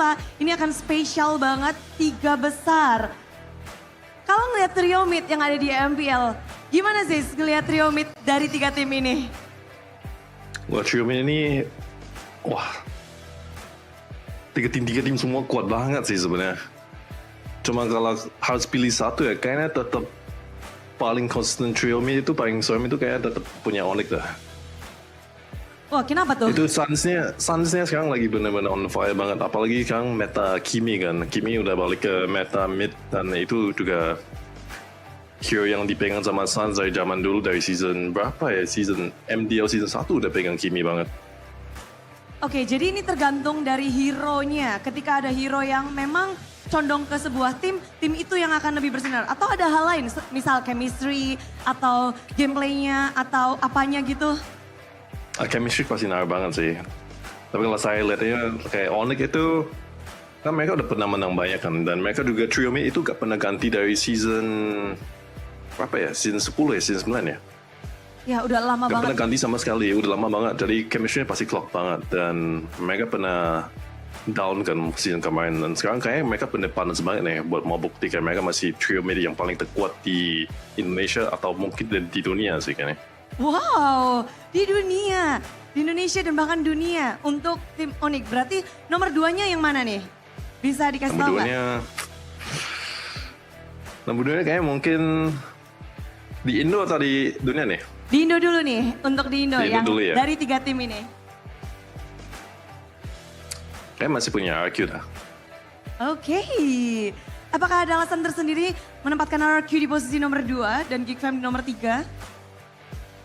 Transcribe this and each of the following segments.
kedua ini akan spesial banget 3 besar. Kalau ngeliat trio mid yang ada di MPL, gimana sih ngeliat trio mid dari 3 tim ini? Wah, trio mid ini, tiga tim semua kuat banget sih sebenarnya. Cuma kalau harus pilih satu ya, kayaknya tetap paling constant trio mid itu paling serem itu kayaknya tetap punya Onyx dah. Wah, kenapa tuh? Itu Suns-nya sekarang lagi benar-benar on fire banget. Apalagi sekarang meta Kimi kan. Kimi udah balik ke meta mid dan itu juga hero yang dipegang sama Suns dari zaman dulu, dari season berapa ya? Season MDL season 1 udah pegang Kimi banget. Oke, jadi ini tergantung dari hero-nya. Ketika ada hero yang memang condong ke sebuah tim itu yang akan lebih bersinar. Atau ada hal lain, misal chemistry, atau gameplaynya, atau apanya gitu? Chemistry pasti naruh banget sih. Tapi kalau saya lihatnya kayak Onyx itu, kan mereka udah pernah menang banyak kan. Dan mereka juga trio mid itu gak pernah ganti dari season, berapa ya? Season 10 ya, season 9 ya? Ya udah lama Gak banget. pernah ganti sama sekali, udah lama banget. Jadi chemistry-nya pasti clock banget. Dan mereka pernah down kan season kemarin. Dan sekarang kayaknya mereka bener panas banget nih buat mau buktikan mereka masih trio mid yang paling terkuat di Indonesia atau mungkin di dunia sih kayaknya. Wow, di dunia, di Indonesia dan bahkan dunia untuk tim Onyx. Berarti nomor 2-nya yang mana nih? Bisa dikasih tahu nggak? Nomor 2-nya kayaknya mungkin di Indo atau di dunia nih? Di Indo dulu nih, untuk di Indo Di Indo yang dulu ya? dari 3 tim ini. Kayaknya masih punya RQ dah. Oke, apakah ada alasan tersendiri menempatkan RQ di posisi nomor 2 dan Geek Fam di nomor 3?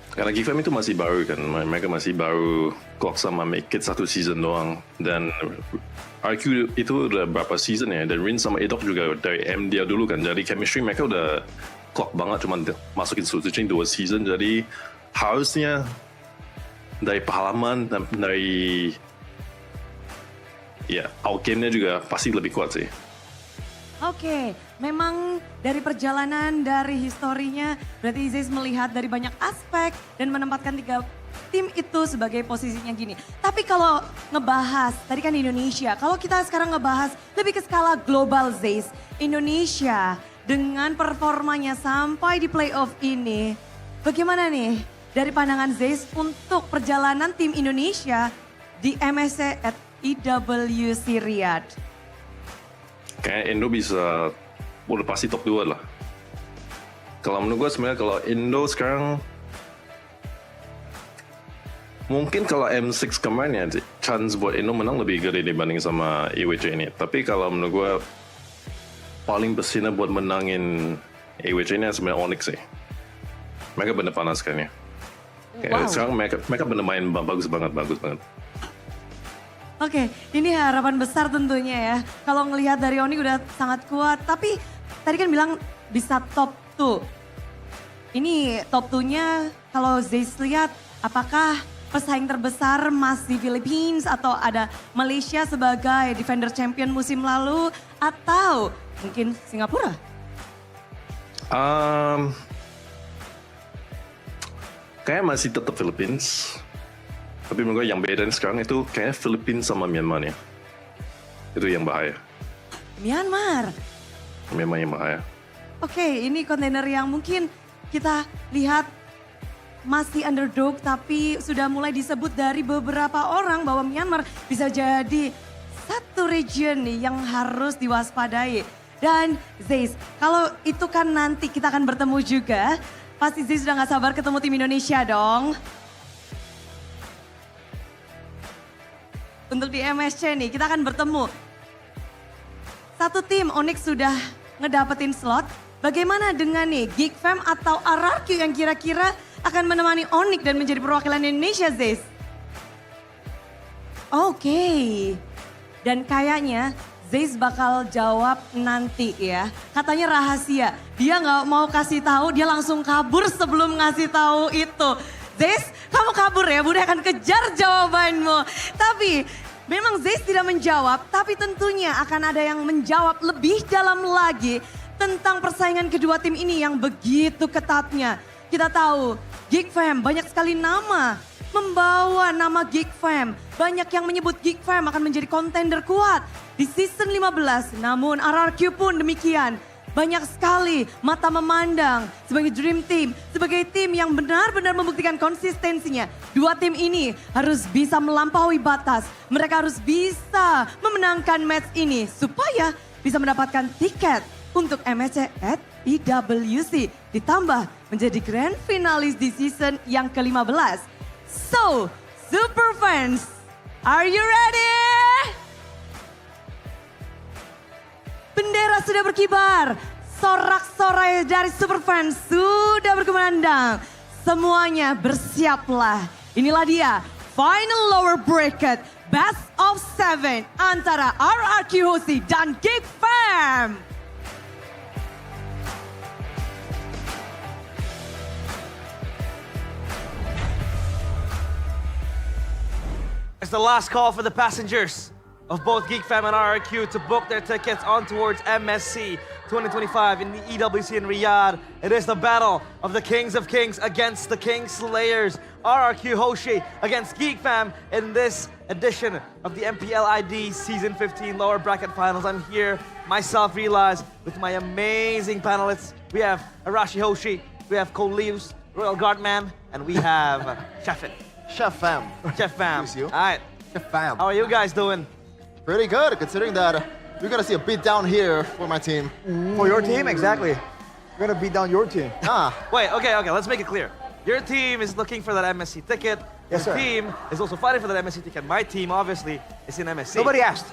Karena Geek Fam itu masih baru kan, mereka masih baru clock sama make it 1 season doang. Dan RQ itu udah berapa season ya, dan Rin sama Edok juga dari MDL dulu kan. Jadi chemistry mereka udah clock banget, cuma masukin switching 2 season. Jadi harusnya dari pengalaman dan dari outgame-nya juga pasti lebih kuat sih. Oke, memang dari perjalanan, dari historinya, berarti Zeus melihat dari banyak aspek dan menempatkan 3 tim itu sebagai posisinya gini. Tapi kalau ngebahas, tadi kan Indonesia, kalau kita sekarang ngebahas lebih ke skala global Zeus, Indonesia dengan performanya sampai di playoff ini, bagaimana nih dari pandangan Zeus untuk perjalanan tim Indonesia di MSC at IWC Riyadh? Kayaknya Indo bisa udah pasti top 2 lah. Kalau menurut gue sebenarnya kalau Indo sekarang mungkin kalau M6 kemarin ya chance buat Indo menang lebih gede dibanding sama IWC ini. Tapi kalau menurut gue paling bersinar buat menangin IWC ini sebenarnya Onyx sih. Mereka bener panas kan ya. Kayak sekarang mereka bener main bagus banget. Oke, ini harapan besar tentunya ya. Kalau ngelihat dari Onyx udah sangat kuat, tapi tadi kan bilang bisa top 2. Ini top 2-nya kalau Zeus lihat apakah pesaing terbesar masih Philippines atau ada Malaysia sebagai defender champion musim lalu atau mungkin Singapura? Kayak masih tetap Philippines. Tapi menurut gue yang beda sekarang itu kayaknya Philippines sama Myanmar ya. Itu yang bahaya. Myanmar yang bahaya. Oke, ini kontainer yang mungkin kita lihat masih underdog tapi sudah mulai disebut dari beberapa orang bahwa Myanmar bisa jadi satu region nih yang harus diwaspadai. Dan Zeus, kalau itu kan nanti kita akan bertemu juga, pasti Zeus sudah gak sabar ketemu tim Indonesia dong. Untuk di MSC nih, kita akan bertemu. Satu tim Onyx sudah ngedapetin slot. Bagaimana dengan nih Geek Fam atau RRQ yang kira-kira akan menemani Onyx dan menjadi perwakilan Indonesia, Zeus? Oke. Dan kayaknya Zeus bakal jawab nanti ya. Katanya rahasia. Dia nggak mau kasih tahu, dia langsung kabur sebelum ngasih tahu itu. Zeus, kamu kabur ya, Bunda akan kejar jawabanmu. Tapi memang Zeus tidak menjawab, tapi tentunya akan ada yang menjawab lebih dalam lagi tentang persaingan kedua tim ini yang begitu ketatnya. Kita tahu Geek Fam banyak sekali nama, membawa nama Geek Fam banyak yang menyebut Geek Fam akan menjadi kontender kuat di season 15. Namun RRQ pun demikian. Banyak sekali mata memandang sebagai dream team, sebagai tim yang benar-benar membuktikan konsistensinya. Dua tim ini harus bisa melampaui batas. Mereka harus bisa memenangkan match ini supaya bisa mendapatkan tiket untuk MSC at PWC. Ditambah menjadi grand finalis di season yang ke-15. So, super fans, are you ready? Bendera sudah berkibar, sorak-sorai dari Superfans sudah berkumandang. Semuanya bersiaplah. Inilah dia, final lower bracket, best of 7 antara RRQ Hoshi dan Geek Fam. It's the last call for the passengers of both Geek Fam and RRQ to book their tickets on towards MSC 2025 in the EWC in Riyadh. It is the battle of the Kings of Kings against the King Slayers. RRQ Hoshi against Geek Fam in this edition of the MPLID Season 15 Lower Bracket Finals. I'm here, myself realized, with my amazing panelists. We have Arashi Hoshi, we have Cole Leaves, Royal Guardman, and we have Chefin. Chef Fam. Chef Fam. Excuse you. All right, Chef Fam. how are you guys doing? Pretty good, considering that we're gonna see a beat down here for my team. For your team, exactly. We're gonna beat down your team. Ah, Wait, okay, let's make it clear. Your team is looking for that MSC ticket. Yes, Your sir. team is also fighting for that MSC ticket. My team, obviously, is in MSC. Nobody asked.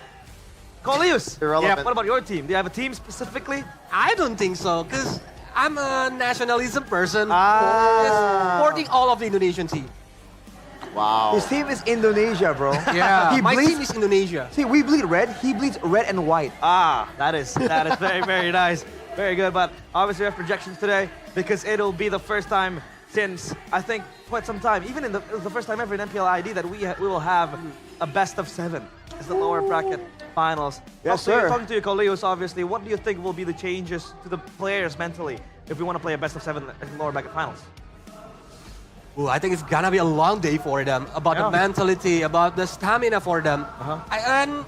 Coleus. Irrelevant. What about your team? Do you have a team specifically? I don't think so, because I'm a nationalism person. Ah. Supporting all of the Indonesian team. wow. His team is Indonesia, bro. Yeah, He my bleeds- team is Indonesia. See, we bleed red. He bleeds red and white. That is very, very nice. Very good, but obviously we have projections today because it'll be the first time since, I think, quite some time, even it was the first time ever in MPLID that we will have a best of 7 as the lower bracket finals. Yes, Talking sir. to you, Coleus, obviously, what do you think will be the changes to the players mentally if we want to play a best of 7 in the lower bracket finals? Ooh, I think it's gonna be a long day for them. About Yeah. the mentality, about the stamina for them. And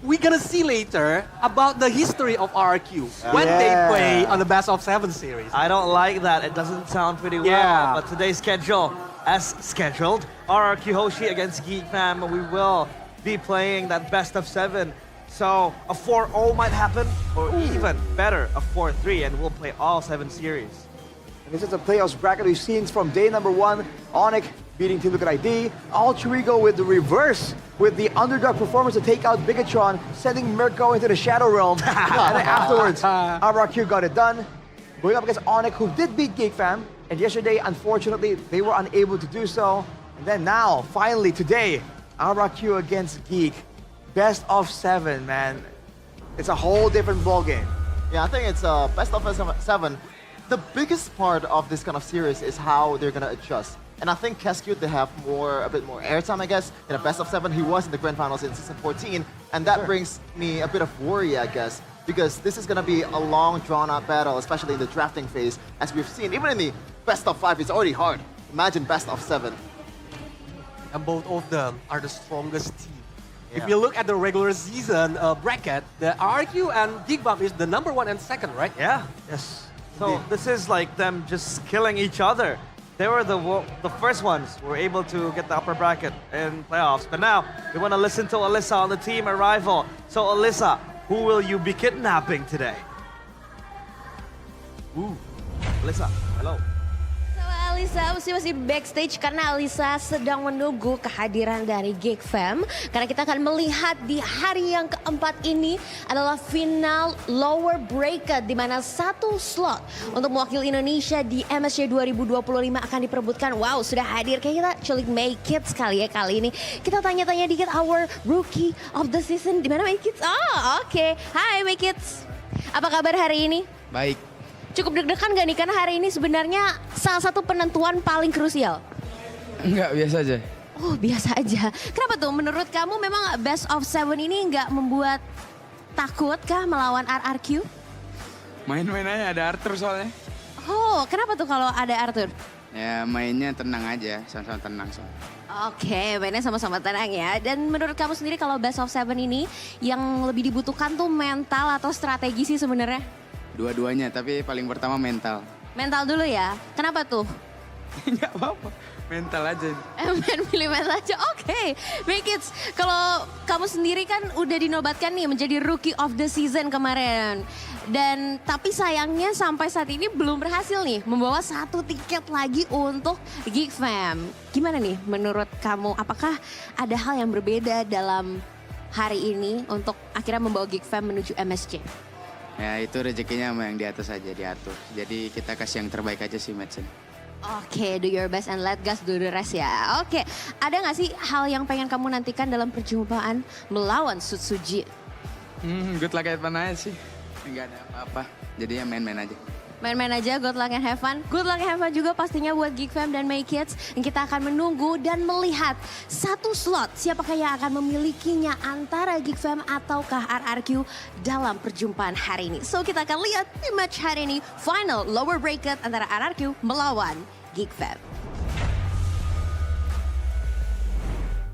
we're gonna see later about the history of RQ when they Yeah. play on the best of 7 series. I don't like that. It doesn't sound pretty well. Yeah. But today's schedule, as scheduled, RRQ Hoshi against Geek Fam. We will be playing that best of 7. So a 4-0 might happen, or even better, a 4-3, and we'll play all 7 series. And this is a playoffs bracket we've seen from day number 1. Onyx beating Team Liquid ID. Altrigo with the reverse, with the underdog performance to take out Bigatron, sending Mirko into the Shadow Realm. And then afterwards, RRQ got it done. Going up against Onyx, who did beat Geek Fam. And yesterday, unfortunately, they were unable to do so. And then now, finally, today, RRQ against Geek. Best of 7, man. It's a whole different ballgame. Yeah, I think it's best of 7. The biggest part of this kind of series is how they're gonna adjust. And I think Cascute, they have a bit more airtime, I guess. In a best of 7, he was in the grand finals in season 14. And that brings me a bit of worry, I guess. Because this is gonna be a long, drawn-out battle, especially in the drafting phase. As we've seen, even in the best of 5, it's already hard. Imagine best of 7. And both of them are the strongest team. If Yeah. you look at the regular season bracket, the RQ and Geek Fam is the number 1 and 2nd, right? Yeah. Yes. So this is like them just killing each other. They were the first ones who were able to get the upper bracket in playoffs. But now we want to listen to Alyssa on the team arrival. So Alyssa, who will you be kidnapping today? Alyssa, hello. Alisa masih backstage karena Alisa sedang menunggu kehadiran dari Geek Fam. Karena kita akan melihat di hari yang keempat ini adalah final lower bracket di mana satu slot untuk mewakili Indonesia di MSC 2025 akan diperebutkan. Wow, sudah hadir. Kayak kita culik make it sekali ya kali ini. Kita tanya-tanya dikit our rookie of the season. Di mana make it? Oh, oke. Hai make it. Apa kabar hari ini? Baik, Cukup deg-degan gak nih? Karena hari ini sebenarnya salah satu penentuan paling krusial. enggak biasa aja. Oh biasa aja. Kenapa tuh? Menurut kamu memang best of 7 ini nggak membuat takut kah melawan RRQ? Main-main aja, ada Arthur soalnya. Oh kenapa tuh kalau ada Arthur? Ya mainnya tenang aja, sama-sama tenang soalnya. Oke, mainnya sama-sama tenang ya. Dan menurut kamu sendiri kalau Best of Seven ini yang lebih dibutuhkan tuh mental atau strategi sih sebenarnya? Dua-duanya, tapi paling pertama mental. Mental dulu ya. Kenapa tuh? Nggak apa-apa, mental aja. Main pilih mental aja. Oke, Make It. Kalau kamu sendiri kan udah dinobatkan nih menjadi Rookie of the Season kemarin. Dan tapi sayangnya sampai saat ini belum berhasil nih membawa 1 tiket lagi untuk Geek Fam. Gimana nih menurut kamu? Apakah ada hal yang berbeda dalam hari ini untuk akhirnya membawa Geek Fam menuju MSC? Ya itu rezekinya sama yang di atas aja diatur. Jadi kita kasih yang terbaik aja sih match ini. Oke, do your best and let God do the rest ya. Oke, ada nggak sih hal yang pengen kamu nantikan dalam perjumpaan melawan Sutsuji? Good luck Evan aja sih. Nggak ada apa-apa. Jadi ya main-main aja. Main-main aja, good luck and have fun. Good luck and have fun juga pastinya buat Geek Fam dan Make Kids. Dan kita akan menunggu dan melihat satu slot siapakah yang akan memilikinya antara Geek Fam ataukah RRQ dalam perjumpaan hari ini. So kita akan lihat di match hari ini, final lower bracket antara RRQ melawan Geek Fam.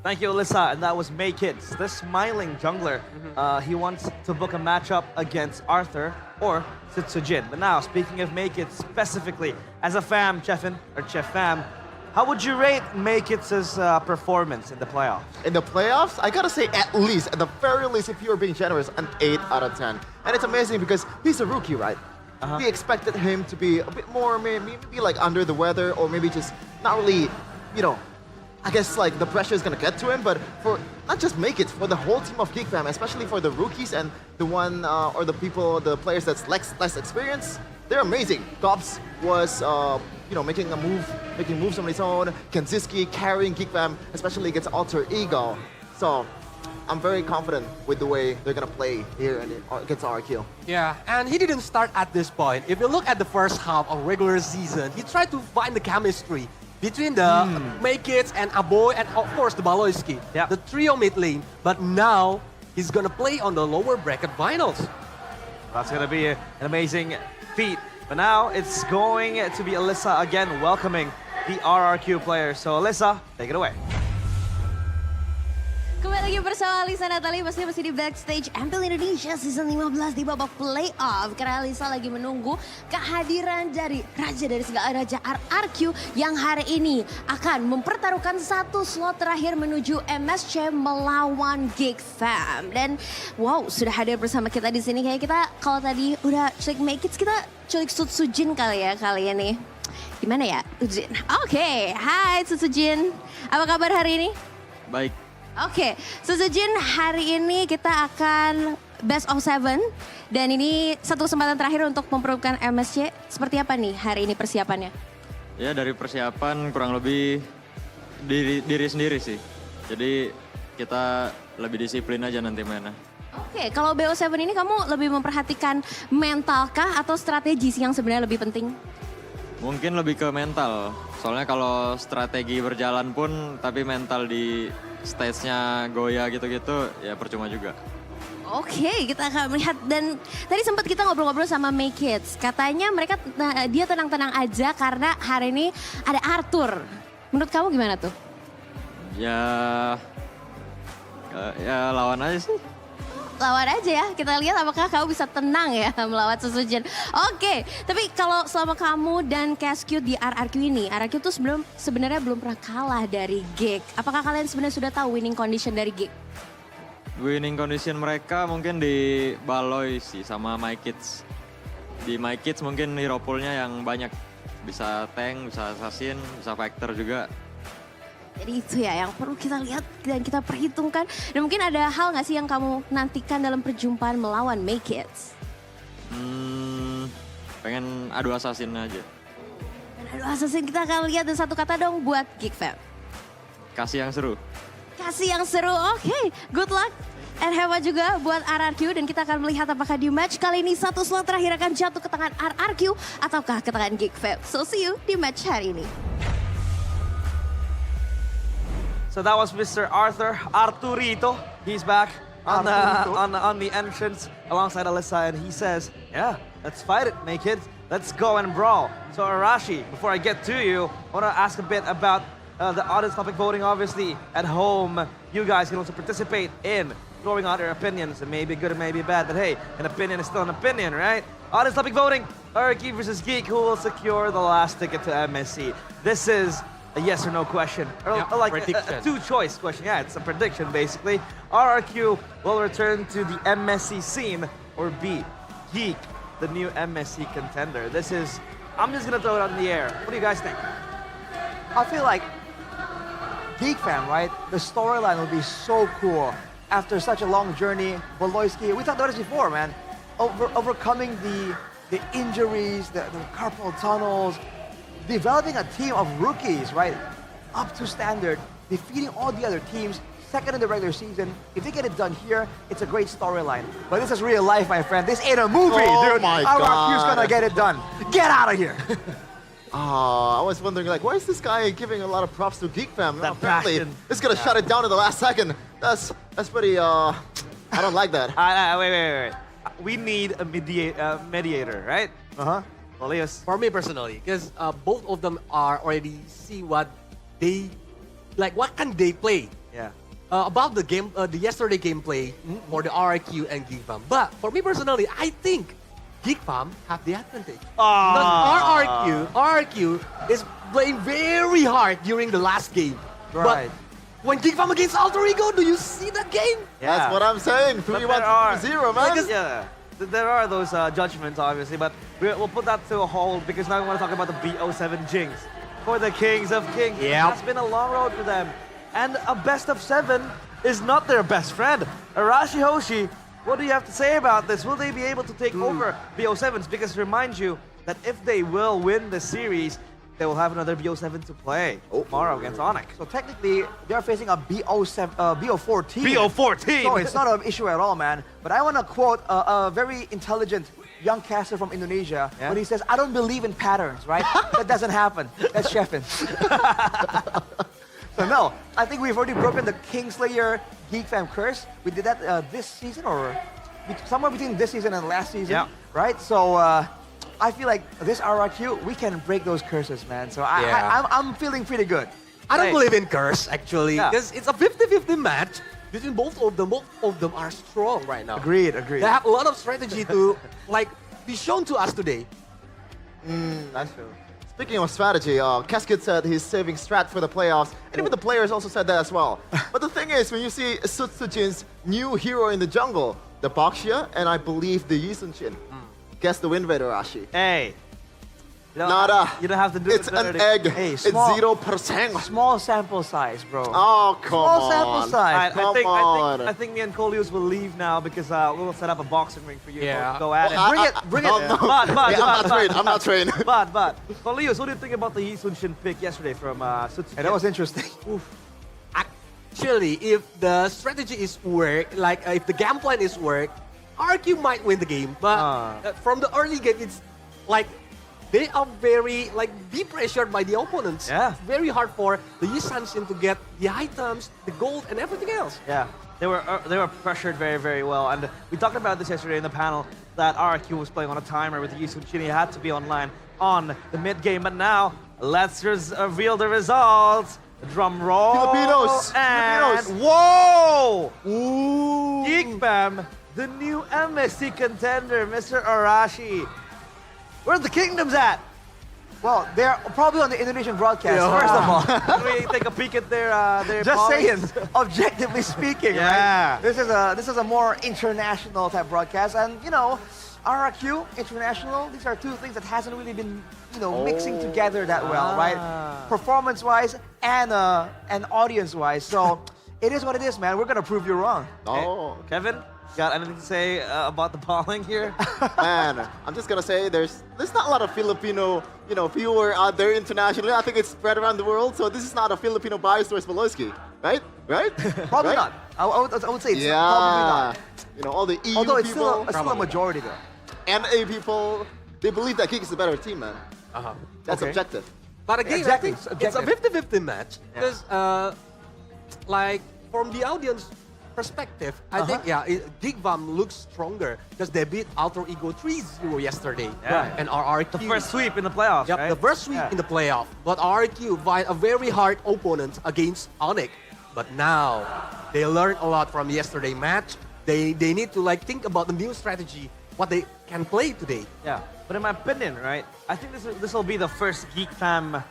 Thank you, Alyssa. And that was May Kids, the smiling jungler. He wants to book a matchup against Arthur or Sitsujin. But now, speaking of May Kids specifically, as a fam, Chefin, or Chef Fam, how would you rate May Kids' performance in the playoffs? In the playoffs, I gotta say at least, at the very least, if you're being generous, an 8 out of 10. And it's amazing because he's a rookie, right? We expected him to be a bit more, maybe like under the weather, or maybe just not really, you know, I guess like the pressure is gonna get to him, but for not just Make It, for the whole team of Geek Fam, especially for the rookies and the one or the players that's less experienced, they're amazing. Dobbs was making moves on his own. Kenziski carrying Geek Fam, especially against Alter Ego. So I'm very confident with the way they're gonna play here against RQ. Yeah, and he didn't start at this point. If you look at the first half of regular season, he tried to find the chemistry between the Make Kids and Aboy and of course the Baloyski, Yeah. the trio mid lane. But now he's gonna play on the lower bracket finals. That's going to be an amazing feat. But now it's going to be Alyssa again welcoming the RRQ players. So Alyssa, take it away. Kembali lagi bersama Alisa Natali, masih di backstage MPL Indonesia Season 15 di babak playoff. Karena Alisa lagi menunggu kehadiran dari Raja dari segala Raja RRQ yang hari ini akan mempertaruhkan satu slot terakhir menuju MSC melawan Geek Fam. Dan wow, sudah hadir bersama kita di sini. Kayak kita kalau tadi udah culik Make It, kita culik Sutsujin kali ya kalian nih. Gimana ya, Ujin? Oke, hai Sutsujin. Apa kabar hari ini? Baik. Oke, Sutsujin, hari ini kita akan Best of Seven. Dan ini satu kesempatan terakhir untuk memperlukan MSC. Seperti apa nih hari ini persiapannya? Ya dari persiapan kurang lebih diri sendiri sih. Jadi kita lebih disiplin aja nanti mainnya. Oke, kalau BO7 ini kamu lebih memperhatikan mentalkah atau strategi sih yang sebenarnya lebih penting? Mungkin lebih ke mental. Soalnya kalau strategi berjalan pun tapi mental di stage-nya goyah gitu-gitu ya percuma juga. Oke, kita akan melihat dan tadi sempat kita ngobrol-ngobrol sama Make Kids. Katanya dia tenang-tenang aja karena hari ini ada Arthur. Menurut kamu gimana tuh? Ya lawan aja sih. Lawan aja ya, kita lihat apakah kamu bisa tenang ya melawan Sutsujin. Oke, tapi kalau selama kamu dan Cascute di RRQ ini, RRQ tuh sebenarnya belum pernah kalah dari Geek. Apakah kalian sebenarnya sudah tahu winning condition dari Geek? Winning condition mereka mungkin di Baloy sih sama My Kids. Di My Kids mungkin hero pool-nya yang banyak. Bisa tank, bisa assassin, bisa fighter juga. Jadi itu ya yang perlu kita lihat dan kita perhitungkan. Dan mungkin ada hal nggak sih yang kamu nantikan dalam perjumpaan melawan Make Kids? Pengen adu assassin aja. Dan adu assassin kita akan lihat dan satu kata dong buat Geek Fam. Kasih yang seru. Kasih yang seru, oke. Good luck. And have fun juga buat RRQ dan kita akan melihat apakah di match kali ini satu slot terakhir akan jatuh ke tangan RRQ ataukah ke tangan Geek Fam. So see you di match hari ini. So that was Mr. Arturito. He's back on the entrance alongside Alyssa, and he says, "Yeah, let's fight it, Make It. Let's go and brawl." So Arashi, before I get to you, I want to ask a bit about the audience topic voting, obviously. At home, you guys can also participate in throwing out your opinions. It may be good, it may be bad, but hey, an opinion is still an opinion, right? Audience topic voting, RRQ versus Geek, who will secure the last ticket to MSC? This is a yes or no question, or Yeah, like prediction. a two-choice question. Yeah, it's a prediction, basically. RRQ will return to the MSC scene, or B, Geek, the new MSC contender. This is, I'm just gonna throw it out in the air. What do you guys think? I feel like Geek Fam, right? The storyline will be so cool after such a long journey. Voloisky, we talked about this before, man. Overcoming the injuries, the carpal tunnels, developing a team of rookies, right? Up to standard, defeating all the other teams, second in the regular season. If they get it done here, it's a great storyline. But this is real life, my friend. This ain't a movie, Oh dude. my RRQ's God. gonna get it done. Get out of here. I was wondering, like, why is this guy giving a lot of props to Geek Fam? That Apparently, passion. it's gonna shut it down in the last second. That's pretty. I don't like that. Wait. We need a mediator, right? Elias. For me personally, because both of them are already see what they like. What can they play? Yeah. About the game, the yesterday gameplay for the RRQ and Geek Farm. But for me personally, I think Geek Farm have the advantage. Because RRQ is playing very hard during the last game. Right. But when Geek Farm against Alter Ego, do you see that game? That's what I'm saying. 3-1 0, man. Yeah. There are those judgments, obviously, but we'll put that to a hold because now we want to talk about the BO7 Jinx for the Kings of Kings. Yep. It's been a long road for them. And a best of 7 is not their best friend. Arashi Hoshi, what do you have to say about this? Will they be able to take over BO7s? Because remind you that if they will win the series, they will have another BO7 to play tomorrow against Onyx. So technically, they're facing a BO4 team. BO14! So it's not an issue at all, man. But I want to quote a very intelligent young caster from Indonesia when he says, I don't believe in patterns, right? That doesn't happen. That's Sheffin. So no, I think we've already broken the Kingslayer Geek Fam curse. We did that this season or somewhere between this season and last season, right? So I feel like this RRQ, we can break those curses, man. So I'm feeling pretty good. I don't believe in curse, actually, Yeah. because it's a 50-50 match between both of them. Both of them are strong right now. Agreed. They have a lot of strategy to be shown to us today. That's true. Speaking of strategy, Casket said he's saving strat for the playoffs, and even the players also said that as well. But the thing is, when you see Sutsujin's new hero in the jungle, the Baxia, and I believe the Yisun-Shin, guess the win rate, Arashi. Hey. You don't Nada. You don't have to do It's it. an egg. Hey, it's small- 0%. Small sample size, bro. Oh, come Small on. sample size. I think me and Colius will leave now because we'll set up a boxing ring for you. Yeah. Go at it. Bring it. No. But, Yeah, I'm not trained. But, Colius, what do you think about the Yisun Shin pick yesterday from Sutsu? Hey, that was interesting. Actually, if the strategy is work, if the game plan is work, RQ might win the game. But from the early game, it's like they are very be pressured by the opponents. Yeah. It's very hard for the Yisanshin to get the items, the gold, and everything else. Yeah, they were pressured very, very well. And we talked about this yesterday in the panel that RQ was playing on a timer with Yisun Shin. He had to be online on the mid game. But now, let's reveal the results. Drum roll. Filipinos. And Filipinos. whoa! Ooh. Geek Fam, the new MSC contender, Mr. Arashi. Where's the kingdoms at? Well, they're probably on the Indonesian broadcast, Yeah. first of all. Can we take a peek at their Just polls? saying, objectively speaking, Yeah. right? This is a more international type broadcast, and RRQ, international, these are two things that hasn't really been, mixing together that well, right? Performance-wise and audience-wise. So it is what it is, man. We're gonna prove you wrong. Oh, Kevin, got anything to say about the polling here? man. I'm just going to say there's not a lot of Filipino, viewer out there internationally. I think it's spread around the world. So this is not a Filipino bias towards Voloisky, right? Right? Probably Right? not. I would say it's Yeah. probably not. All the EU Although it's people, still a majority though. NA people, they believe that Geek is a better team, man. That's Okay. objective. But again, Exactly, I think it's a 50-50 match because, from the audience perspective, I think, Geek Fam looks stronger because they beat Alter Ego 3-0 yesterday. Yeah. And RRQ. The first sweep in the playoffs, Yep, right? the first sweep in the playoff. But RRQ find a very hard opponent against Onyx. But now, they learned a lot from yesterday match. They need to like think about the new strategy, what they can play today. Yeah, but in my opinion, right, I think this will be the first Geek Fam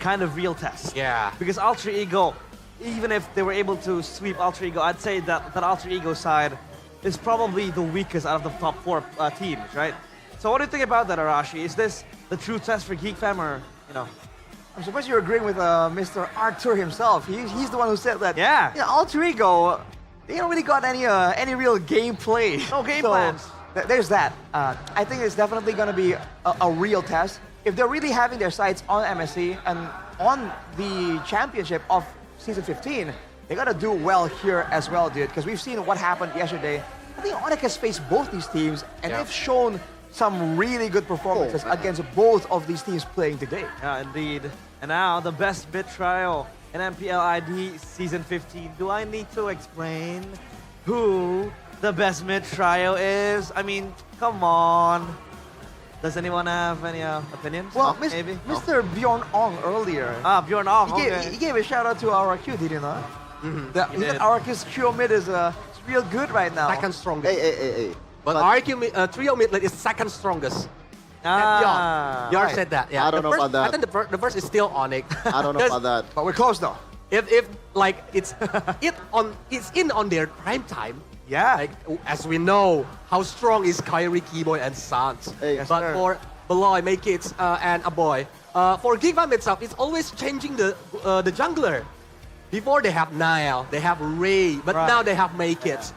kind of real test. Yeah. Because Alter Ego, even if they were able to sweep Alter Ego, I'd say that Alter Ego side is probably the weakest out of the top 4 teams, right? So what do you think about that, Arashi? Is this the true test for Geek Fam, or, you know? I'm surprised you're agreeing with Mr. Arthur himself. He's the one who said that. Yeah. Alter Ego, they don't really got any real gameplay. No game So, plans. There's that. I think it's definitely going to be a real test. If they're really having their sights on MSC and on the championship of Season 15, they got to do well here as well, dude. Because we've seen what happened yesterday. I think Onyx has faced both these teams, and they've shown some really good performances against both of these teams playing today. Yeah, indeed. And now, the best bid trial in MPLID Season 15. Do I need to explain who the best mid trio is? I mean, come on. Does anyone have any opinions? Well, maybe? Mr. Bjorn Ong earlier, Bjorn Ong, he gave a shout out to RRQ, did he not? He did. said RRQ's trio mid is real good right now. Second strongest. Hey. But RRQ trio mid lane is second strongest. Bjorn said that. Yeah. I don't know first, about that. I think the first is still Onyx. I don't know about that. But we're close though. If like it's in on their prime time. Yeah. Like as we know how strong is Kyrie, Keyboy, and Sans. Hey. Yes, But sir. for Beloy, Make It, and Aboy, for Geek Fam itself, it's always changing the jungler. Before they have Nile, they have Ray, but Right. now they have Make It.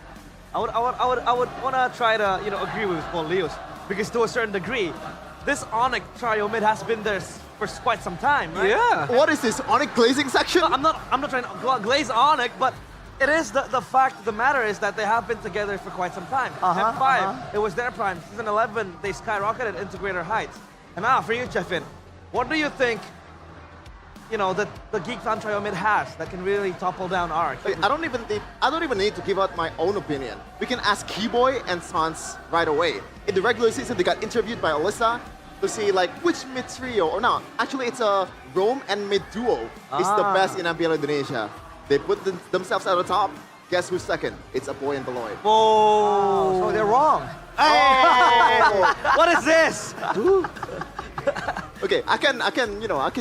I would wanna try to agree with Paul Leos, because to a certain degree, this Onyx trio mid has been there for quite some time, right? Yeah. What is this, Onyx glazing section? I'm not trying to glaze Onyx, but it is the fact of the matter is that they have been together for quite some time. M5, it was their prime. Season 11, they skyrocketed into greater heights. And now for you, Chefin, what do you think? That the Geek Fam trio mid has that can really topple down Arc. I don't even need to give out my own opinion. We can ask Keyboy and Sans right away. In the regular season, they got interviewed by Alyssa to see like which mid trio, or no, actually it's a Rome and mid duo is the best in MPL Indonesia. They put themselves at the top. Guess who's second? It's Aboy and Beloy. Whoa! So they're wrong. Hey! What is this? Okay, I can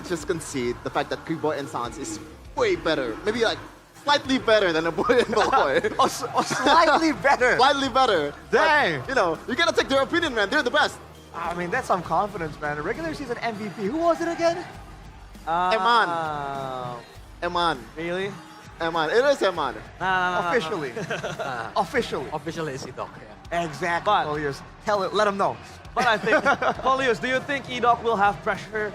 just concede the fact that Keyboy and Sans is way better. Maybe like slightly better than Aboy and Beloy. Or slightly better. Slightly better. Dang. But, you gotta take their opinion, man. They're the best. I mean, that's some confidence, man. Regular season MVP. Who was it again? Eman. Really? Eman. It is Eman. No. Officially. Officially. Officially, it's Idok. Yeah. Exactly. But- Polius. Let him know. But I think, Polius, do you think Edok will have pressure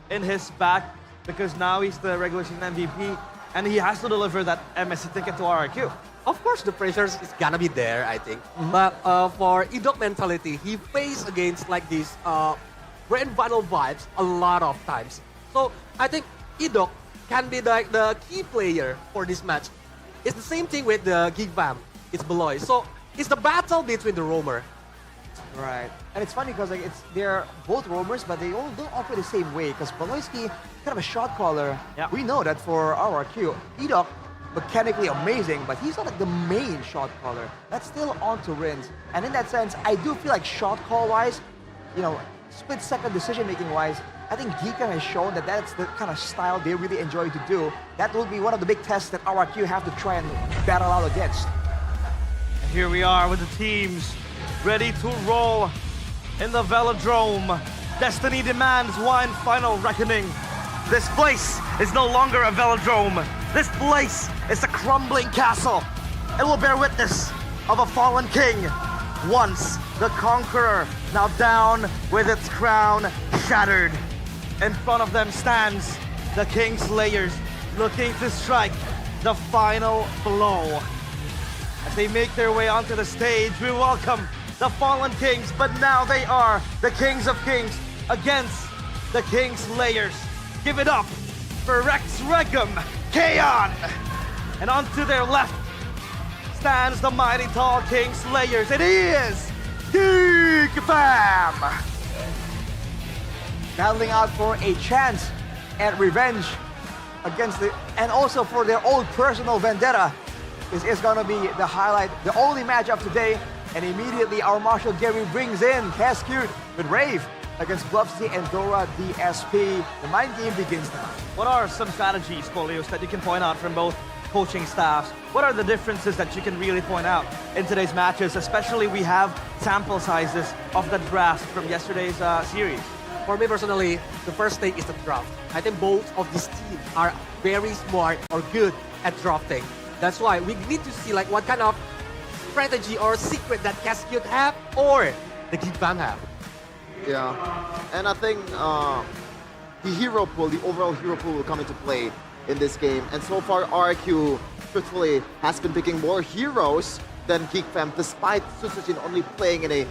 in his back because now he's the regular season MVP and he has to deliver that MSC ticket to RRQ? Of course, the pressure is gonna be there, I think. But for Idok mentality, he faced against like these grand final vibes a lot of times. So I think Idok can be like the key player for this match. It's the same thing with the Geek Fam. It's Beloy. So it's the battle between the roamer. Right. And it's funny because they're both roamers, but they all don't operate the same way. Because Beloyski, kind of a shot caller. Yeah. We know that for RRQ. Edok, mechanically amazing, but he's not like the main shot caller. That's still on to Rins. And in that sense, I do feel like shot call wise, split-second decision-making wise, I think Geeka has shown that that's the kind of style they really enjoy to do. That will be one of the big tests that RRQ have to try and battle out against. And here we are with the teams ready to roll in the Velodrome. Destiny demands one final reckoning. This place is no longer a Velodrome. This place is a crumbling castle. It will bear witness of a fallen king. Once the conqueror, now down with its crown shattered. In front of them stands the King Slayers, looking to strike the final blow. As they make their way onto the stage, we welcome the fallen kings, but now they are the Kings of Kings against the King Slayers. Give it up for Rex Regum, Kaon. And onto their left stands the mighty tall King Slayers. It is Geek Fam. Battling out for a chance at revenge against and also for their own personal vendetta. This is gonna be the highlight, the only match of today. And immediately our Marshal Gary brings in Cascute with Rave against Bluffsy and Dora DSP. The mind game begins now. What are some strategies, Kolios, that you can point out from both coaching staffs? What are the differences that you can really point out in today's matches? Especially we have sample sizes of the draft from yesterday's series. For me personally, the first thing is the draft. I think both of these teams are very smart or good at drafting. That's why we need to see like what kind of strategy or secret that Cascade have or the Geek Fam have. Yeah, and I think the hero pool, the overall hero pool will come into play in this game. And so far, RQ, truthfully, has been picking more heroes than Geek Fam, despite Susujin only playing in a,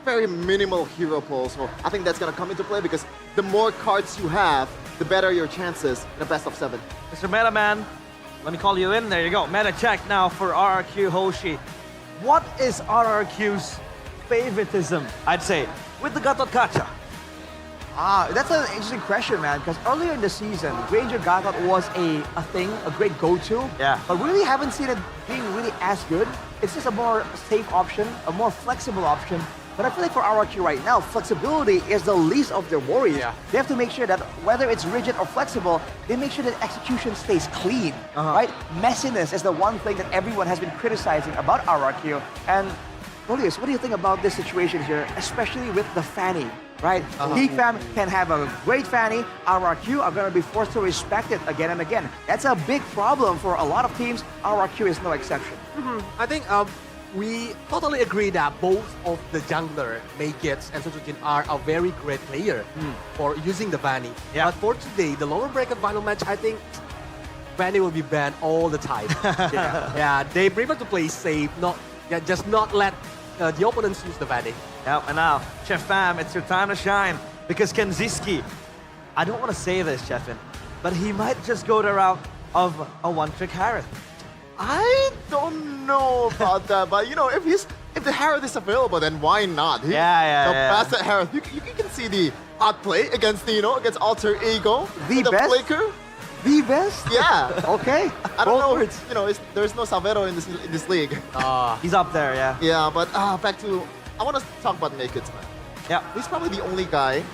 very minimal hero pool. So I think that's gonna come into play because the more cards you have, the better your chances in a best of 7. Mr. Meta Man, let me call you in. There you go. Meta check now for RRQ Hoshi. What is RRQ's favoritism, I'd say, with the Gatot Kacha? That's an interesting question, man, because earlier in the season, Ranger Gatot was a thing, a great go-to. Yeah. But really haven't seen it being really as good. It's just a more safe option, a more flexible option. But I feel like for RRQ right now, flexibility is the least of their worries. Yeah. They have to make sure that whether it's rigid or flexible, they make sure that execution stays clean, right? Messiness is the one thing that everyone has been criticizing about RRQ. And Julius, what do you think about this situation here, especially with the Fanny, right? Geek Fam can have a great Fanny, RRQ are going to be forced to respect it again and again. That's a big problem for a lot of teams. RRQ is no exception. I think we totally agree that both of the jungler, Maykits and Sujujin, are a very great player for using the Vanny. Yeah. But for today, the lower bracket final match, I think Vanny will be banned all the time. Yeah, they prefer to play safe, just not let the opponents use the Vanny. Yep, and now, Chef Fam, it's your time to shine. Because Kenziski, I don't want to say this, Chefin, but he might just go the route of a one-trick Harith. I don't know about that, but if the Harith is available, then why not? The best at Harith. You can see the outplay against against Alter Ego. The best? Flicker. The best? Yeah. Okay. I don't know. Words. There's no Salvador in this league. He's up there, yeah. Yeah, but back to I want to talk about Maykits, man. Yeah. He's probably the only guy.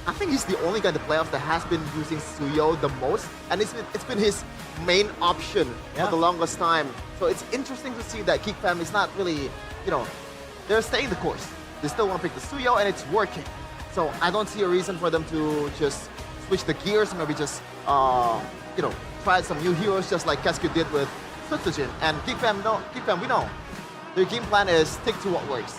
I think he's the only guy in the playoffs that has been using Suyo the most, and it's been his main option for the longest time. So it's interesting to see that Geek Fam is not really, they're staying the course. They still want to pick the Suyo, and it's working. So I don't see a reason for them to just switch the gears, maybe just, try some new heroes, just like Cascade did with Sutsujin. And Geek Fam, we know. Their game plan is stick to what works.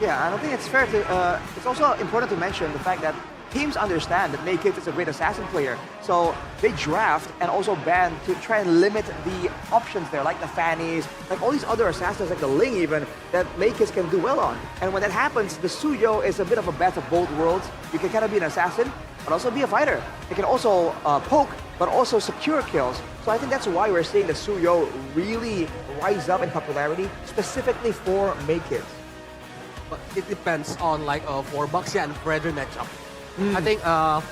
Yeah, and I think it's fair to, it's also important to mention the fact that teams understand that Maykit is a great assassin player, so they draft and also ban to try and limit the options there, like the Fannies, like all these other assassins, like the Ling even, that Maykit can do well on. And when that happens, the Suyo is a bit of a best of both worlds. You can kind of be an assassin, but also be a fighter. You can also poke, but also secure kills. So I think that's why we're seeing the Suyo really rise up in popularity, specifically for Maykit. But it depends on for Baxia and Fredry matchup. I think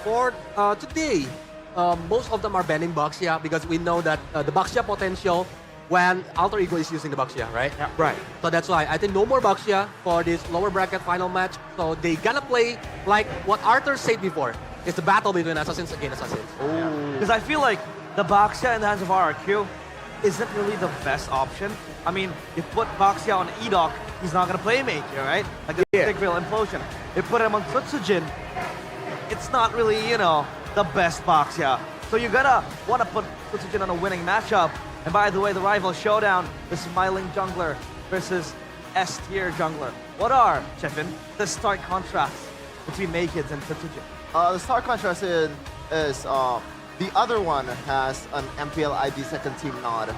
for today, most of them are banning Baxia because we know that the Baxia potential when Alter Ego is using the Baxia, right? Yeah. Right. So that's why I think no more Baxia for this lower bracket final match. So they gonna play like what Arthur said before. It's the battle between assassins against assassins. Because I feel like the Baxia in the hands of RRQ isn't really the best option. I mean, you put Baxia on Edok, he's not going to play Maker, right? Like a big real implosion. You put him on Sutsujin, it's not really, the best Baxia. So you gotta want to put Sutsujin on a winning matchup. And by the way, the rival showdown, the smiling jungler versus S-tier jungler. What are, Chefin, the stark contrasts between Makids and Sutsujin? The stark contrast is the other one has an MPL ID second team nod.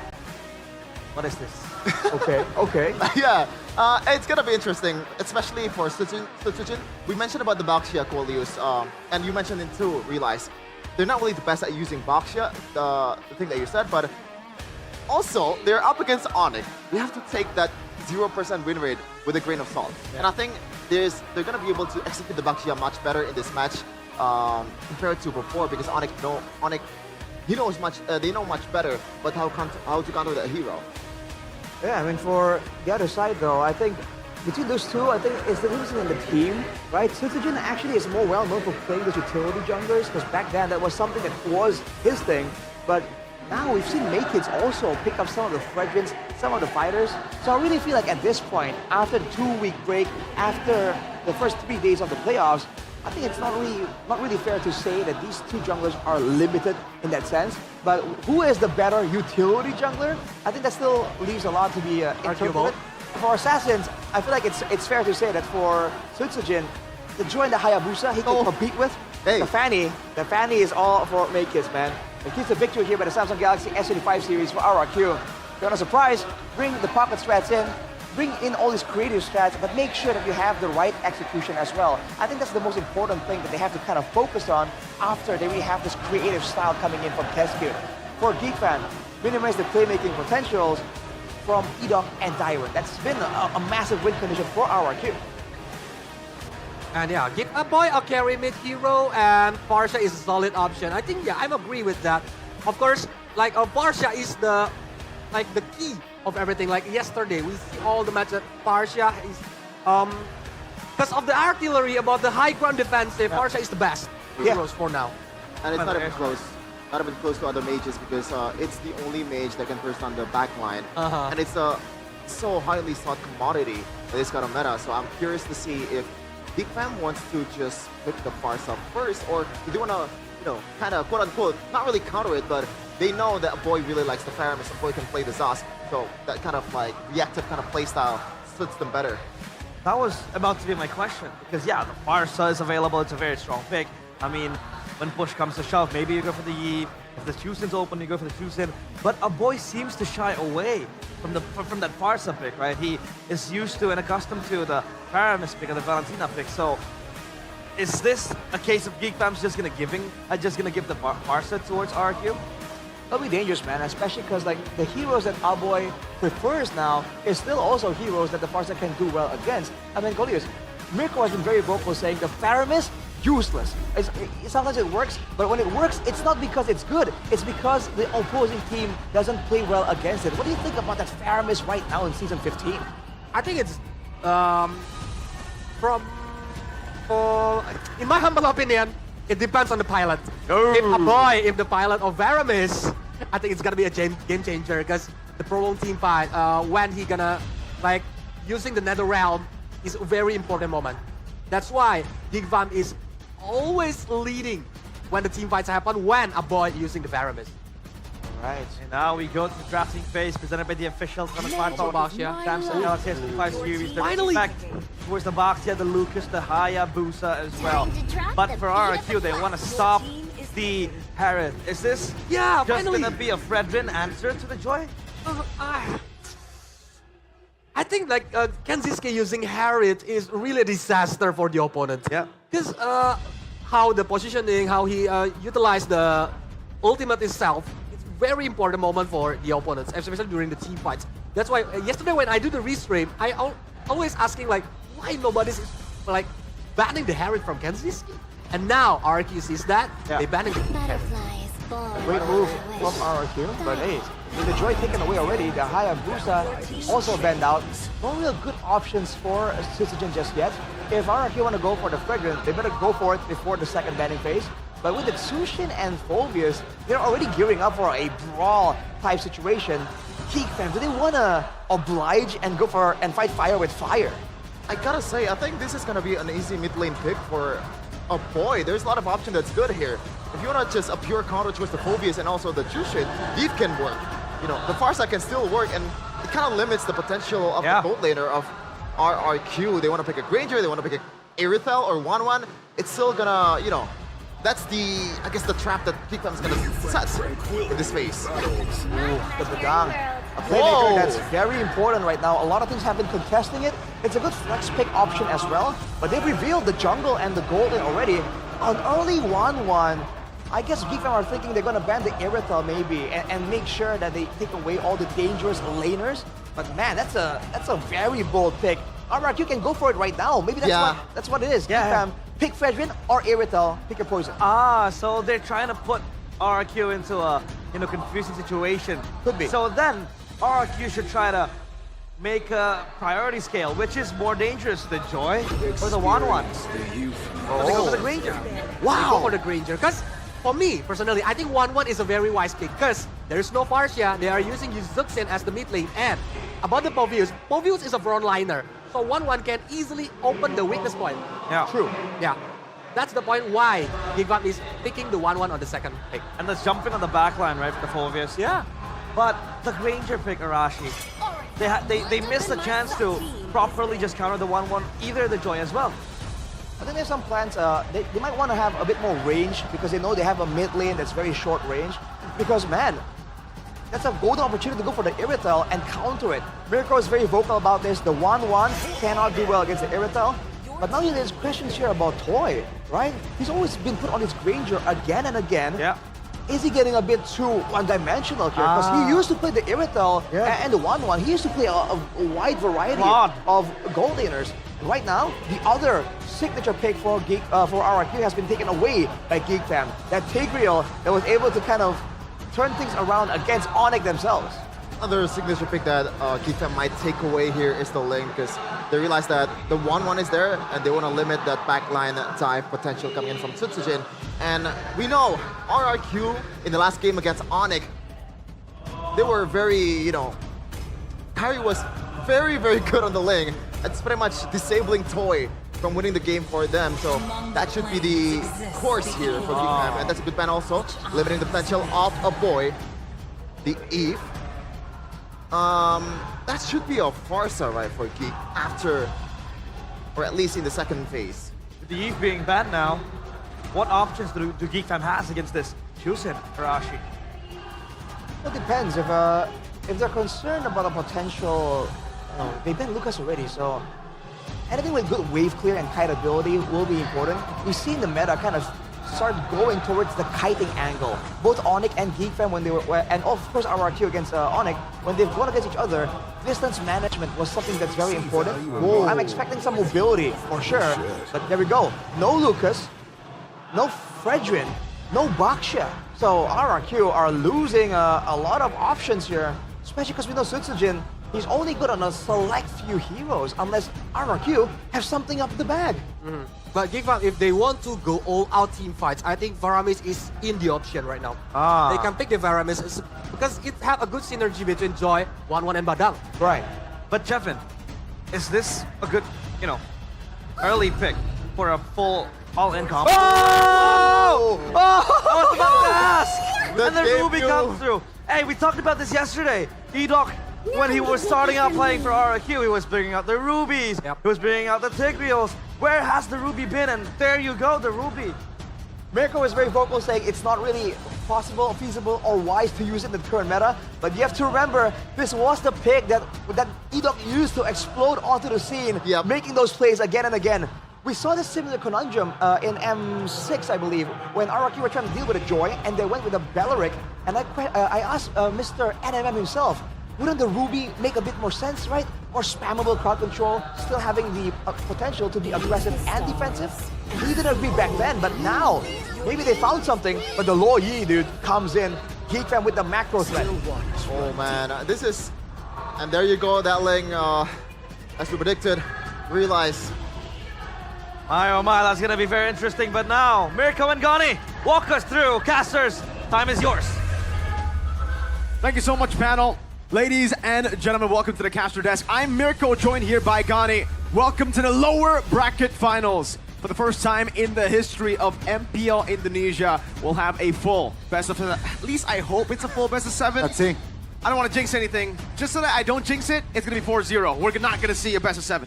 What is this? Okay. Yeah, it's gonna be interesting, especially for Sutsujin. We mentioned about the Baxia Kolius, and you mentioned it too, Realize. They're not really the best at using Baxia, the thing that you said, but also, they're up against Onyx. We have to take that 0% win rate with a grain of salt. And I think they're going to be able to execute the Bakshiya much better in this match compared to before, because Onyx, he knows much. They know much better, but how to counter that hero. Yeah, I mean, for the other side, though, I think between those two, I think it's the difference in the team, right? Sutsujin actually is more well known for playing those utility junglers, because back then that was something that was his thing. But now we've seen Maykids also pick up some of the Fredrins, some of the fighters. So I really feel like at this point, after the 2-week break, after the first 3 days of the playoffs, I think it's not really fair to say that these two junglers are limited in that sense. But who is the better utility jungler? I think that still leaves a lot to be Arguable. interpreted. For Assassins, I feel like it's fair to say that for Sutsujin, to join the Hayabusa he can compete with, the Fanny is all for Maykids, man. It keeps the victory here by the Samsung Galaxy S15 series for RRQ. You're on a surprise, bring the pocket strats in, bring in all these creative strats, but make sure that you have the right execution as well. I think that's the most important thing that they have to kind of focus on after they really have this creative style coming in from Cascade. For Geek Fan, minimize the playmaking potentials from Edok and Dairon. That's been a massive win condition for RRQ. And yeah, give a boy a carry mid hero, and Parsha is a solid option. I think, yeah, I agree with that. Of course, like Parsha is the key of everything. Like yesterday, we see all the matches. Parsha is because of the artillery about the high ground defensive. Parsha is the best heroes for now. And it's not even close. Not even close to other mages, because it's the only mage that can burst on the back line. And it's a so highly sought commodity in this kind of meta. So I'm curious to see if Geek Fam wants to just pick the Farsa first, or if they want to, kind of quote-unquote, not really counter it, but they know that a boy really likes the Faramis, a boy can play the Zosk, so that kind of like reactive kind of playstyle suits them better. That was about to be my question, because yeah, the Farsa is available, it's a very strong pick. I mean, when push comes to shove, maybe you go for the Yi. If the Chusin's open, you go for the Chusin. But a boy seems to shy away from that Farsa pick, right? He is used to and accustomed to the Paramis pick and the Valentina pick. So, is this a case of Geek Fam's just gonna give the Farsa towards RQ? That'll be dangerous, man, especially because like the heroes that our boy prefers now is still also heroes that the Farsa can do well against. I mean, Goliath, Mirko has been very vocal saying the Faramis, useless. Sometimes it works, but when it works, it's not because it's good. It's because the opposing team doesn't play well against it. What do you think about that Faramis right now in Season 15? I think it's in my humble opinion, it depends on the pilot. If the pilot of Varamis, I think it's gonna be a game changer, because the prolonged team fight, when he gonna like using the Nether Realm is a very important moment. That's why Geek Fam is always leading when the team fights happen, when a boy using the Varamis. Right, and now we go to the drafting phase presented by the official Samsung Galaxy S15 series. Finally! Back towards the Bakshiya, the Lucas, the Hayabusa as well. But for RRQ, they want to stop the Harith. Is this just going to be a Fredrin answer to the Joy? I think like Kenziske using Harith is really a disaster for the opponent. Yeah. Because how the positioning, how he utilized the ultimate itself, it's very important moment for the opponents, especially during the team fights. That's why yesterday when I do the restream, I always asking like, why nobody's like banning the Harith from Kenziske? And now RRQ sees that, they banning the Harith. Great move from RRQ, but hey, with the Joy taken away already, the Hayabusa also banned out. No real good options for Sutsujin just yet. If RRQ want to go for the Fragrant, they better go for it before the second banning phase. But with the Tsushin and Phobius, they're already gearing up for a brawl type situation. Geek Fam, do they want to oblige and go for and fight fire with fire? I gotta say, I think this is gonna be an easy mid lane pick for a boy. There's a lot of option that's good here. If you want to just a pure counter towards the Phobius and also the Chushin, Deep can work. The Farsa can still work, and it kind of limits the potential of the boat laner of RRQ. They want to pick a Granger, they want to pick a Irithel or 1-1. It's still gonna, that's the, I guess, the trap that Geek Fam is gonna set in this phase. The Bedang. A playmaker that's very important right now. A lot of teams have been contesting it. It's a good flex pick option as well, but they've revealed the jungle and the golden already. An early 1-1, I guess Geek Fam are thinking they're gonna ban the Irithel maybe and make sure that they take away all the dangerous laners. But man, that's a very bold pick. RRQ can go for it right now. Maybe that's what it is. Yeah. Geek Fam, pick Fredrin or Irithel, pick your poison. So they're trying to put RRQ into a confusing situation. Could be. So then RRQ should try to make a priority scale, which is more dangerous, the Joy or the 1-1. They go for the Granger. Wow. Go for the Granger. Because for me, personally, I think 1-1 is a very wise pick. Because there is no Farsia. They are using Yuzuxin as the mid lane. And about the Povius is a frontliner. So 1-1 can easily open the weakness point. Yeah. True. Yeah. That's the point why Gigvan is picking the 1-1 on the second pick. And that's jumping on the back line, right, for the Phovius. Yeah. But the Granger pick, Arashi, they missed the chance to properly just counter the 1-1, either the Joy as well. I think there's some plans, they might want to have a bit more range because they know they have a mid lane that's very short range. Because man, that's a golden opportunity to go for the Irithel and counter it. Mirko is very vocal about this. The 1-1 cannot do well against the Irithel. But now there's questions here about Toy, right? He's always been put on his Granger again and again. Yeah. Is he getting a bit too one-dimensional here? Because he used to play the Irithel and the 1-1. He used to play a wide variety of gold laners. Right now, the other signature pick for RRQ has been taken away by Geek Fam. That Tigreal that was able to kind of turn things around against Onyx themselves. Another signature pick that Geek Fam might take away here is the lane, because they realize that the 1-1 is there and they want to limit that backline dive potential coming in from Tsutsujin. And we know RRQ in the last game against Onyx, they were very, Harry was very, very good on the lane. It's pretty much disabling Toy from winning the game for them. So that should be the course here for Geek Fam. And that's a good ban also, limiting the potential of a boy, the Eve. That should be a Farsa, right, for Geek after, or at least in the second phase. With the Eve being banned now, what options do Geek Fam has against this Chusen, Arashi? It depends. If they're concerned about a potential, they banned Lucas already, so anything with good wave clear and kite ability will be important. We've seen the meta kind of start going towards the kiting angle. Both Onyx and Geek Fam when they were, and of course RRQ against Onyx, when they've gone against each other, distance management was something that's very important. Whoa. I'm expecting some mobility for sure, but there we go. No Lucas, no Fredrin, no Baksha. So RRQ are losing a lot of options here, especially because we know Tsutsujin, he's only good on a select few heroes unless RRQ have something up the bag. But Geek Fam, if they want to go all-out team fights, I think Varamis is in the option right now. They can pick the Varamis because it have a good synergy between Joy, 1-1 and Badang. Right. But Jeffin, is this a good, early pick for a full all-in combo? Oh! I was about to ask! And then Ruby comes through. Hey, we talked about this yesterday. E-Doc, when he was starting out playing for RRQ, he was bringing out the Rubies. Yep. He was bringing out the Tigreals. Where has the Ruby been? And there you go, the Ruby. Mirko is very vocal saying it's not really possible, feasible, or wise to use it in the current meta. But you have to remember, this was the pick that E-Doc used to explode onto the scene, making those plays again and again. We saw this similar conundrum in M6, I believe, when RRQ were trying to deal with a Joy, and they went with a Belleric. And I asked Mr. NMM himself, wouldn't the Ruby make a bit more sense, right? More spammable crowd control, still having the potential to be aggressive and defensive? He didn't agree back then, but now, maybe they found something, but the Lo Yi, dude, comes in. Geek Fam with the macro threat. Oh man, this is... And there you go, that lane, as we predicted, realize. My oh my, that's gonna be very interesting. But now, Mirko and Gani, walk us through. Casters, time is yours. Thank you so much, panel. Ladies and gentlemen, welcome to the caster desk. I'm Mirko, joined here by Gani. Welcome to the lower bracket finals. For the first time in the history of MPL Indonesia, we'll have a full best of 7. At least I hope it's a full best of 7. Let's see. I don't want to jinx anything. Just so that I don't jinx it, it's going to be 4-0. We're not going to see a best of 7.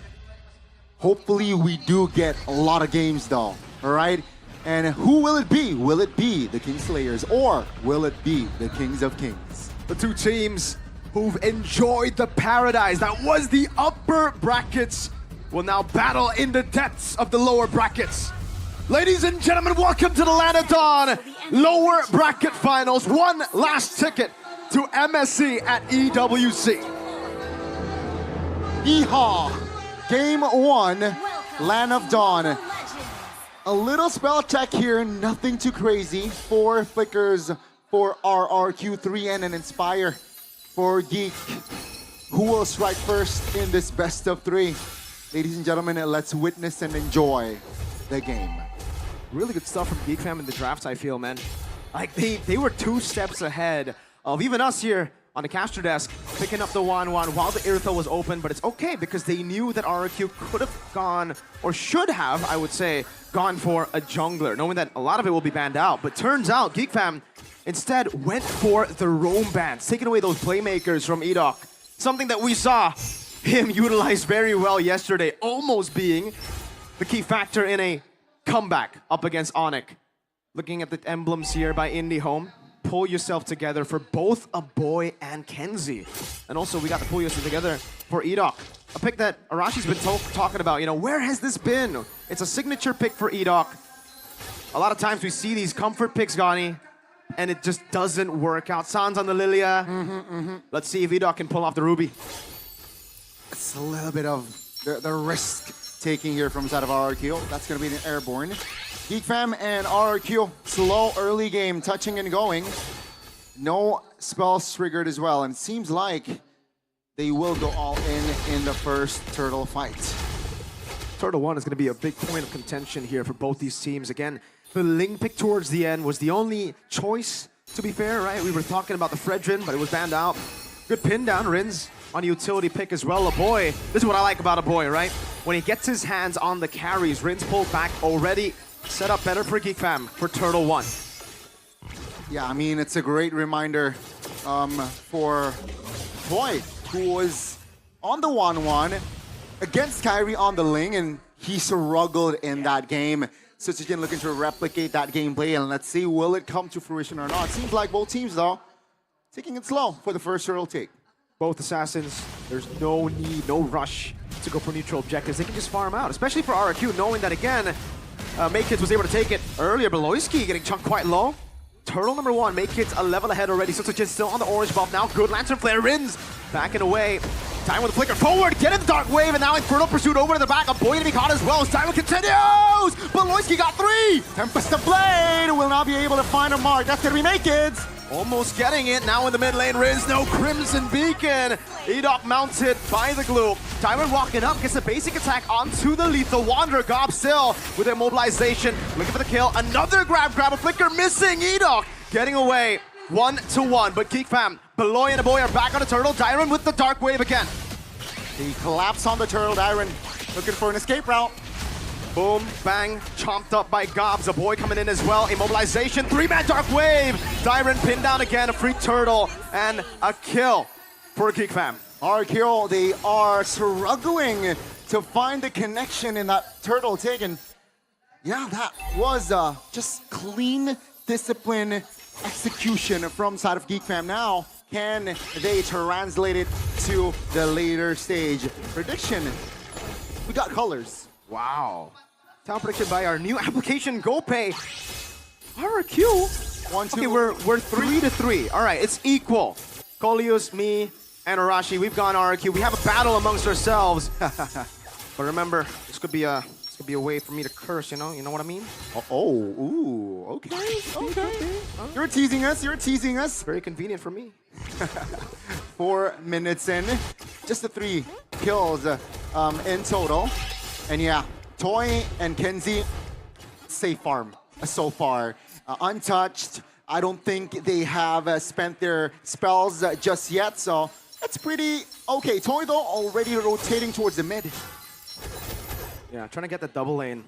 Hopefully we do get a lot of games though, all right? And who will it be? Will it be the Kingslayers or will it be the Kings of Kings? The two teams who've enjoyed the paradise that was the upper brackets will now battle in the depths of the lower brackets. Ladies and gentlemen, welcome to the Land of Dawn. lower bracket finals. One last ticket to MSC at EWC. Yeehaw! Game 1, Land of Dawn. A little spell check here, nothing too crazy. 4 flickers for RRQ, 3 and an Inspire for Geek. Who will strike first in this best of 3? Ladies and gentlemen, let's witness and enjoy the game. Really good stuff from Geek Fam in the drafts, I feel, man. Like, they were 2 steps ahead of even us here on the caster desk, picking up the 1-1 while the Irtha was open, but it's okay because they knew that RRQ could have gone, or should have, I would say, gone for a jungler, knowing that a lot of it will be banned out. But turns out, Geek Fam instead went for the roam bans, taking away those playmakers from Edok. Something that we saw him utilize very well yesterday, almost being the key factor in a comeback up against Onyx. Looking at the emblems here by Indie Home, pull yourself together for both a boy and Kenzie. And also we got to pull yourself together for Edok. A pick that Arashi's been talking about, you know, where has this been? It's a signature pick for Edok. A lot of times we see these comfort picks, Gani, and it just doesn't work out. Sans on the Lilia. Let's see if Edok can pull off the Ruby. It's a little bit of the risk taking here from side of RRQ. That's going to be the airborne. Geek Fam and RRQ, slow early game, touching and going. No spells triggered as well, and it seems like they will go all in the first turtle fight. Turtle 1 is going to be a big point of contention here for both these teams. Again, the Ling pick towards the end was the only choice, to be fair, right? We were talking about the Fredrin, but it was banned out. Good pin down, Rins on a utility pick as well. A boy, this is what I like about a boy, right? When he gets his hands on the carries, Rins pulled back already. Set up better for Geek Fam for Turtle 1. Yeah, I mean, it's a great reminder for Boy, who was on the 1-1 against Kyrie on the Ling, and he struggled in that game. Suchigen looking to replicate that gameplay, and let's see, will it come to fruition or not? Seems like both teams, though, taking it slow for the first turtle take. Both assassins, there's no need, no rush to go for neutral objectives. They can just farm out, especially for RRQ, knowing that, again, Makekids was able to take it earlier, but Loisky getting chunked quite low. Turtle number 1, Makekids a level ahead already. Suchigen still on the orange buff now. Good Lantern Flare, Rins backing away. Time with a flicker forward, get in the Dark Wave, and now Infernal Pursuit over to the back. A boy to be caught as well. Time continues, but Loisky got 3. Tempest of Blade will not be able to find a mark. That's gonna be Makekids. Almost getting it now in the mid lane. Riz, no Crimson Beacon. Edok mounted by the glue. Tyrant walking up, gets a basic attack onto the lethal. Wanderer Gob still with immobilization. Looking for the kill. Another grab a flicker missing. Edok getting away 1-1. But Geek Fam, Beloy and Aboy are back on the turtle. Dyron with the Dark Wave again. He collapsed on the turtle, Dyron looking for an escape route. Boom, bang, chomped up by Gobs. A boy coming in as well. Immobilization, 3-man Dark Wave. Dyron pinned down again, a free turtle, and a kill for Geek Fam. RRQ, they are struggling to find the connection in that turtle taken. Yeah, that was just clean discipline execution from side of Geek Fam. Now, can they translate it to the later stage? Prediction, we got colors. Wow. Town prediction by our new application, GoPay. RRQ? 1-2. Okay, we're 3-3. All right, it's equal. Coleus, me, and Arashi, we've gone RRQ. We have a battle amongst ourselves. But remember, this could be a way for me to curse, you know what I mean? Okay. You're teasing us. Very convenient for me. 4 minutes in, just the 3 kills in total. And yeah, Toy and Kenzie, safe farm so far. Untouched. I don't think they have spent their spells just yet, so that's pretty okay. Toy, though, already rotating towards the mid. Yeah, trying to get the double lane.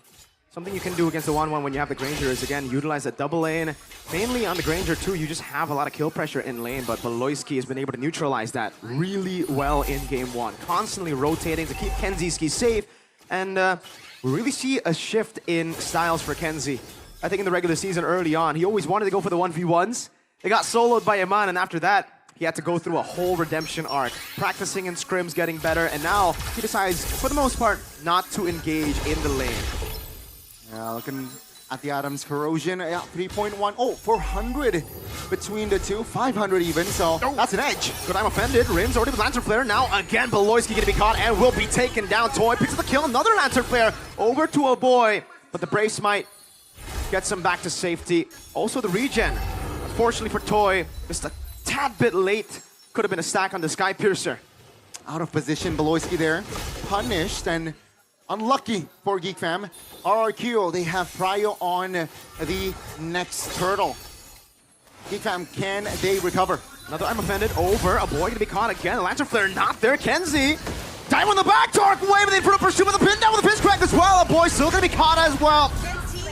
Something you can do against the 1-1 when you have the Granger is, again, utilize the double lane. Mainly on the Granger, too, you just have a lot of kill pressure in lane, but Beloyski has been able to neutralize that really well in Game 1. Constantly rotating to keep Kenzieski safe, and we really see a shift in styles for Kenzie. I think in the regular season early on, he always wanted to go for the 1v1s. They got soloed by Iman, and after that, he had to go through a whole redemption arc, practicing in scrims, getting better, and now he decides, for the most part, not to engage in the lane. Yeah, looking at the Adams Corrosion. Yeah, 3.1. Oh, 400 between the two. 500 even, so that's an edge. Good, I'm offended. Rim's already with Lantern Flare. Now again, Beloyski gonna be caught and will be taken down. Toy picks up the kill. Another Lantern Flare over to a boy. But the Brave Smite gets him back to safety. Also the regen. Unfortunately for Toy, just a tad bit late. Could have been a stack on the Sky Piercer. Out of position, Beloyski there. Punished and unlucky for Geek Fam. RRQ, they have prio on the next turtle. Geek Fam, can they recover? Another I'm offended over. A boy gonna be caught again. Lantern Flare not there. Kenzie. Dive on the back. Dark Wave. They put a pursuit with a pin down with a pinch crack as well. A boy still gonna be caught as well.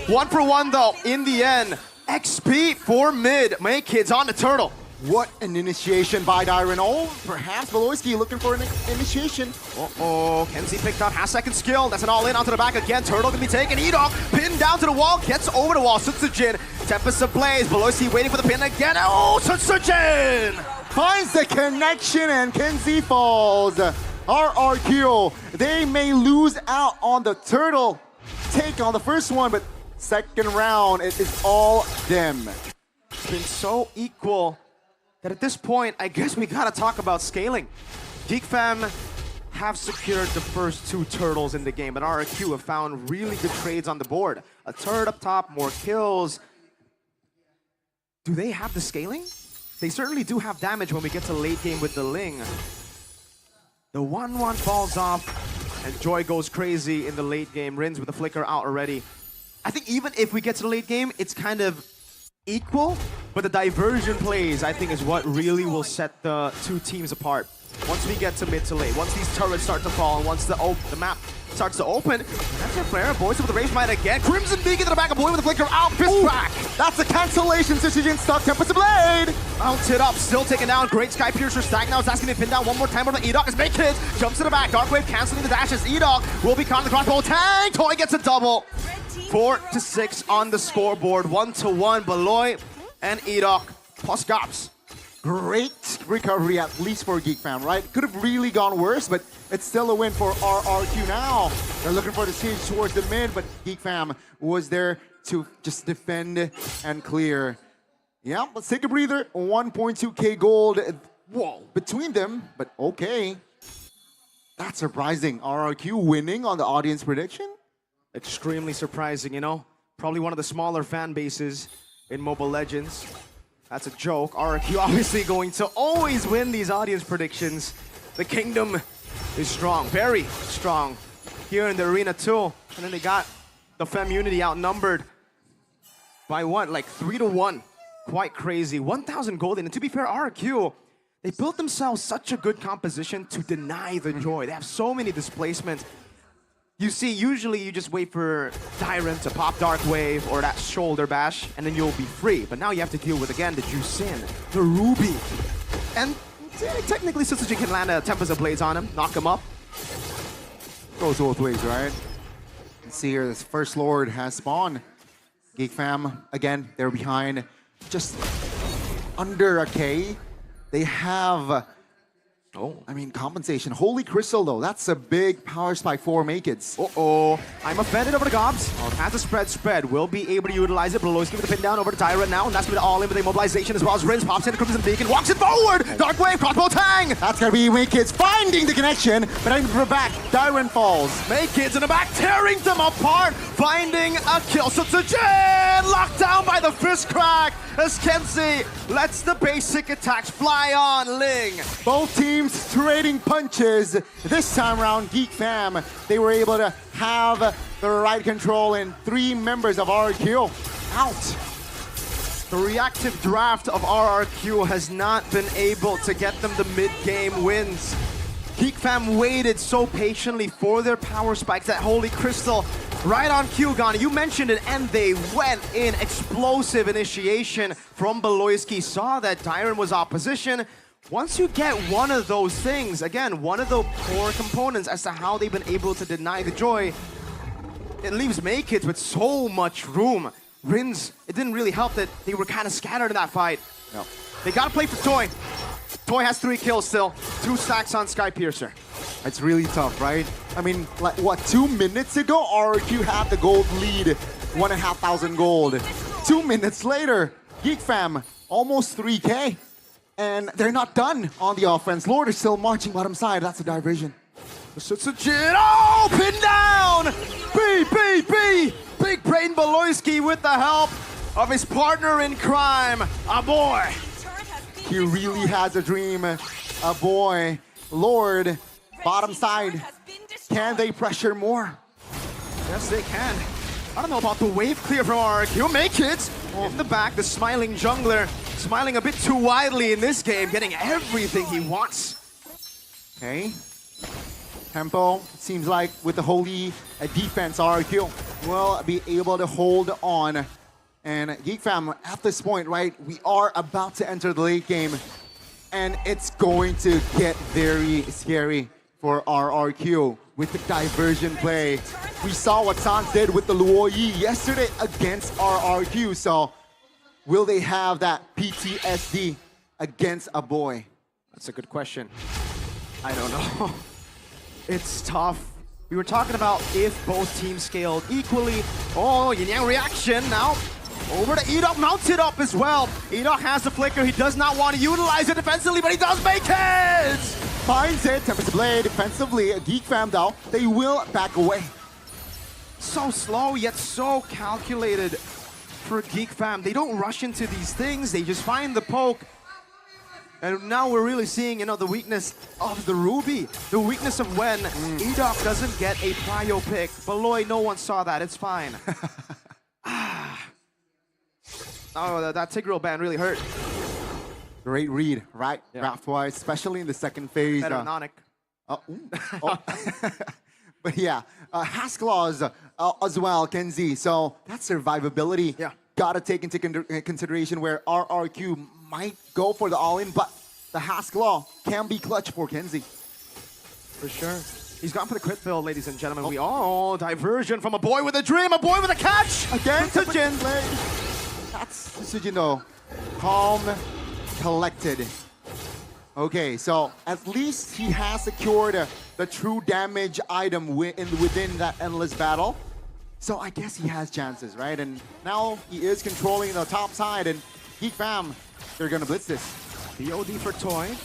1 for 1 though in the end. XP for mid. May kids on the turtle. What an initiation by Dyron. Oh, perhaps Beloyski looking for an initiation. Uh-oh, Kenzie picked up half-second skill. That's an all-in onto the back again. Turtle gonna be taken. Edok pinned down to the wall, gets over the wall. Sutsujin, Tempest Ablaze. Beloyski waiting for the pin again. Oh, Sutsujin! Finds the connection and Kenzie falls. RRQ, they may lose out on the turtle take on the first one, but second round, it is all them. It's been so equal that at this point, I guess we gotta talk about scaling. Geek Fam have secured the first 2 turtles in the game, but RRQ have found really good trades on the board. A turret up top, more kills. Do they have the scaling? They certainly do have damage when we get to late game with the Ling. The 1-1 falls off, and Joy goes crazy in the late game. Rins with the flicker out already. I think even if we get to the late game, it's kind of equal, but the diversion plays, I think, is what really will set the 2 teams apart. Once we get to mid to late, once these turrets start to fall, and once the map starts to open, that's our player. Boys with the Rage Might again. Crimson Beacon to the back, a boy with the flicker out, fist crack. That's a cancellation. Sutsujin stuck, Tempest Blade. Mounted up, still taken down. Great Sky Piercer stack now. Is asking to be pinned down one more time. But Edok is make kids. Jumps to the back. Dark Wave canceling the dashes. Edok will be caught in the crossbow. Tang! Toy gets a double. 4-6 on the scoreboard. 1-1. Beloy and Edok plus Gops. Great recovery, at least for Geek Fam, right? Could have really gone worse, but it's still a win for RRQ now. They're looking for the siege towards the mid, but Geek Fam was there to just defend and clear. Yeah, let's take a breather. 1.2k gold. Whoa, between them, but okay. That's surprising. RRQ winning on the audience prediction? Extremely surprising, you know? Probably one of the smaller fan bases in Mobile Legends. That's a joke. RRQ obviously going to always win these audience predictions. The kingdom is strong, very strong here in the arena too. And then they got the Fem Unity outnumbered by what, like 3-1. Quite crazy. 1,000 gold in. And to be fair, RRQ, they built themselves such a good composition to deny the joy. They have so many displacements. You see, usually you just wait for Tyrant to pop Dark Wave or that shoulder bash, and then you'll be free. But now you have to deal with, again, the Jusin, the Ruby. And technically, Sutsujin can land a Tempest of Blades on him, knock him up. Goes both ways, right? Let's see here, this First Lord has spawned. Geek Fam, again, they're behind just under a K. They have... I mean, compensation. Holy Crystal, though. That's a big power spike for Makids. Uh-oh. I'm offended over the Gobs. Has the spread. Will be able to utilize it. Beloyski with the pin down over to Tyrant now. And that's going to all in with a mobilization as well as Rins pops in the Crimson Beacon. Walks it forward. Dark Wave, crossbow tang. That's going to be Makids finding the connection. But I'm for back. Tyrant falls. Makids in the back, tearing them apart. Finding a kill. Sutsujin locked down by the fist crack as Kenzie lets the basic attacks fly on Ling. Both teams trading punches. This time around, Geek Fam, they were able to have the right control, and 3 members of RRQ out. The reactive draft of RRQ has not been able to get them the mid-game wins. Geek Fam waited so patiently for their power spikes, that Holy Crystal right on cue, Ghana. You mentioned it, and they went in. Explosive initiation from Beloyski. Saw that Tyrant was opposition. Once you get one of those things, again, one of the core components as to how they've been able to deny the joy, it leaves Makids with so much room. Rins, it didn't really help that they were kind of scattered in that fight. No. They gotta play for Toy. Toy has 3 kills still, 2 stacks on Sky Piercer. It's really tough, right? I mean, like, what, 2 minutes ago, RRQ had the gold lead 1,500 gold. 2 minutes later, Geek Fam, almost 3K. And they're not done on the offense. Lord is still marching bottom side. That's a diversion. Sutsujin, oh, pin down! B! Big Brain Baloyski with the help of his partner in crime, a boy. He really has a dream. A boy. Lord, bottom side. Can they pressure more? Yes, they can. I don't know about the wave clear from RRQ. Make it! In the back, the smiling jungler, smiling a bit too widely in this game, getting everything he wants. Okay. Tempo, it seems like with the holy defense, RRQ will be able to hold on. And Geek Fam, at this point, right, we are about to enter the late game. And it's going to get very scary for RRQ with the diversion play. We saw what Sans did with the Luo Yi yesterday against RRQ. So will they have that PTSD against a boy? That's a good question. I don't know. It's tough. We were talking about if both teams scaled equally. Oh, Yin Yang reaction now. Over to Edok, mounted up as well. Edok has the flicker. He does not want to utilize it defensively, but he does make it! Finds it, Tempest Blade defensively. Geek Fam though, they will back away. So slow, yet so calculated for Geek Fam. They don't rush into these things. They just find the poke. And now we're really seeing, the weakness of the Ruby. The weakness of when Edok doesn't get a prio pick. Baloy, no one saw that. It's fine. Oh, that Tigreal ban really hurt. Great read, right? Yeah. Draft-wise, especially in the second phase. Better than Onyx. But yeah, Hasklaws as well, Kenzie. So that's survivability. Yeah. Gotta take into consideration where RRQ might go for the all-in, but the Hasklaw can be clutch for Kenzie. For sure. He's gone for the crit build, ladies and gentlemen. Diversion from a boy with a dream, a boy with a catch! Again to Jin. That's Sujin though. Calm, collected. Okay, so at least he has secured the true damage item within that endless battle. So I guess he has chances, right? And now he is controlling the top side, and Geek Fam, they're gonna blitz this. BOD for Toy.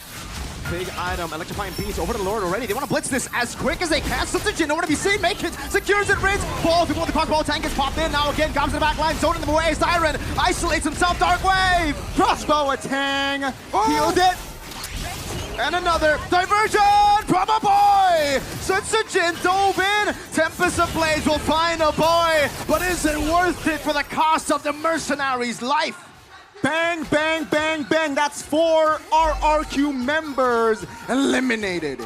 Big item, electrifying beast over to the Lord already. They want to blitz this as quick as they can. Substitution, nowhere to be seen. Make it, secures it, Rinse. Ball, people with the crossbow tank gets popped in. Now again, comes to the back line, zoning them away. Siren isolates himself. Dark Wave. Crossbow a Tang. Heals it. And another diversion from a boy! Sutsujin dove in! Tempest of Blades will find a boy, but is it worth it for the cost of the mercenary's life? Bang, bang, bang, bang. That's 4 RRQ members eliminated.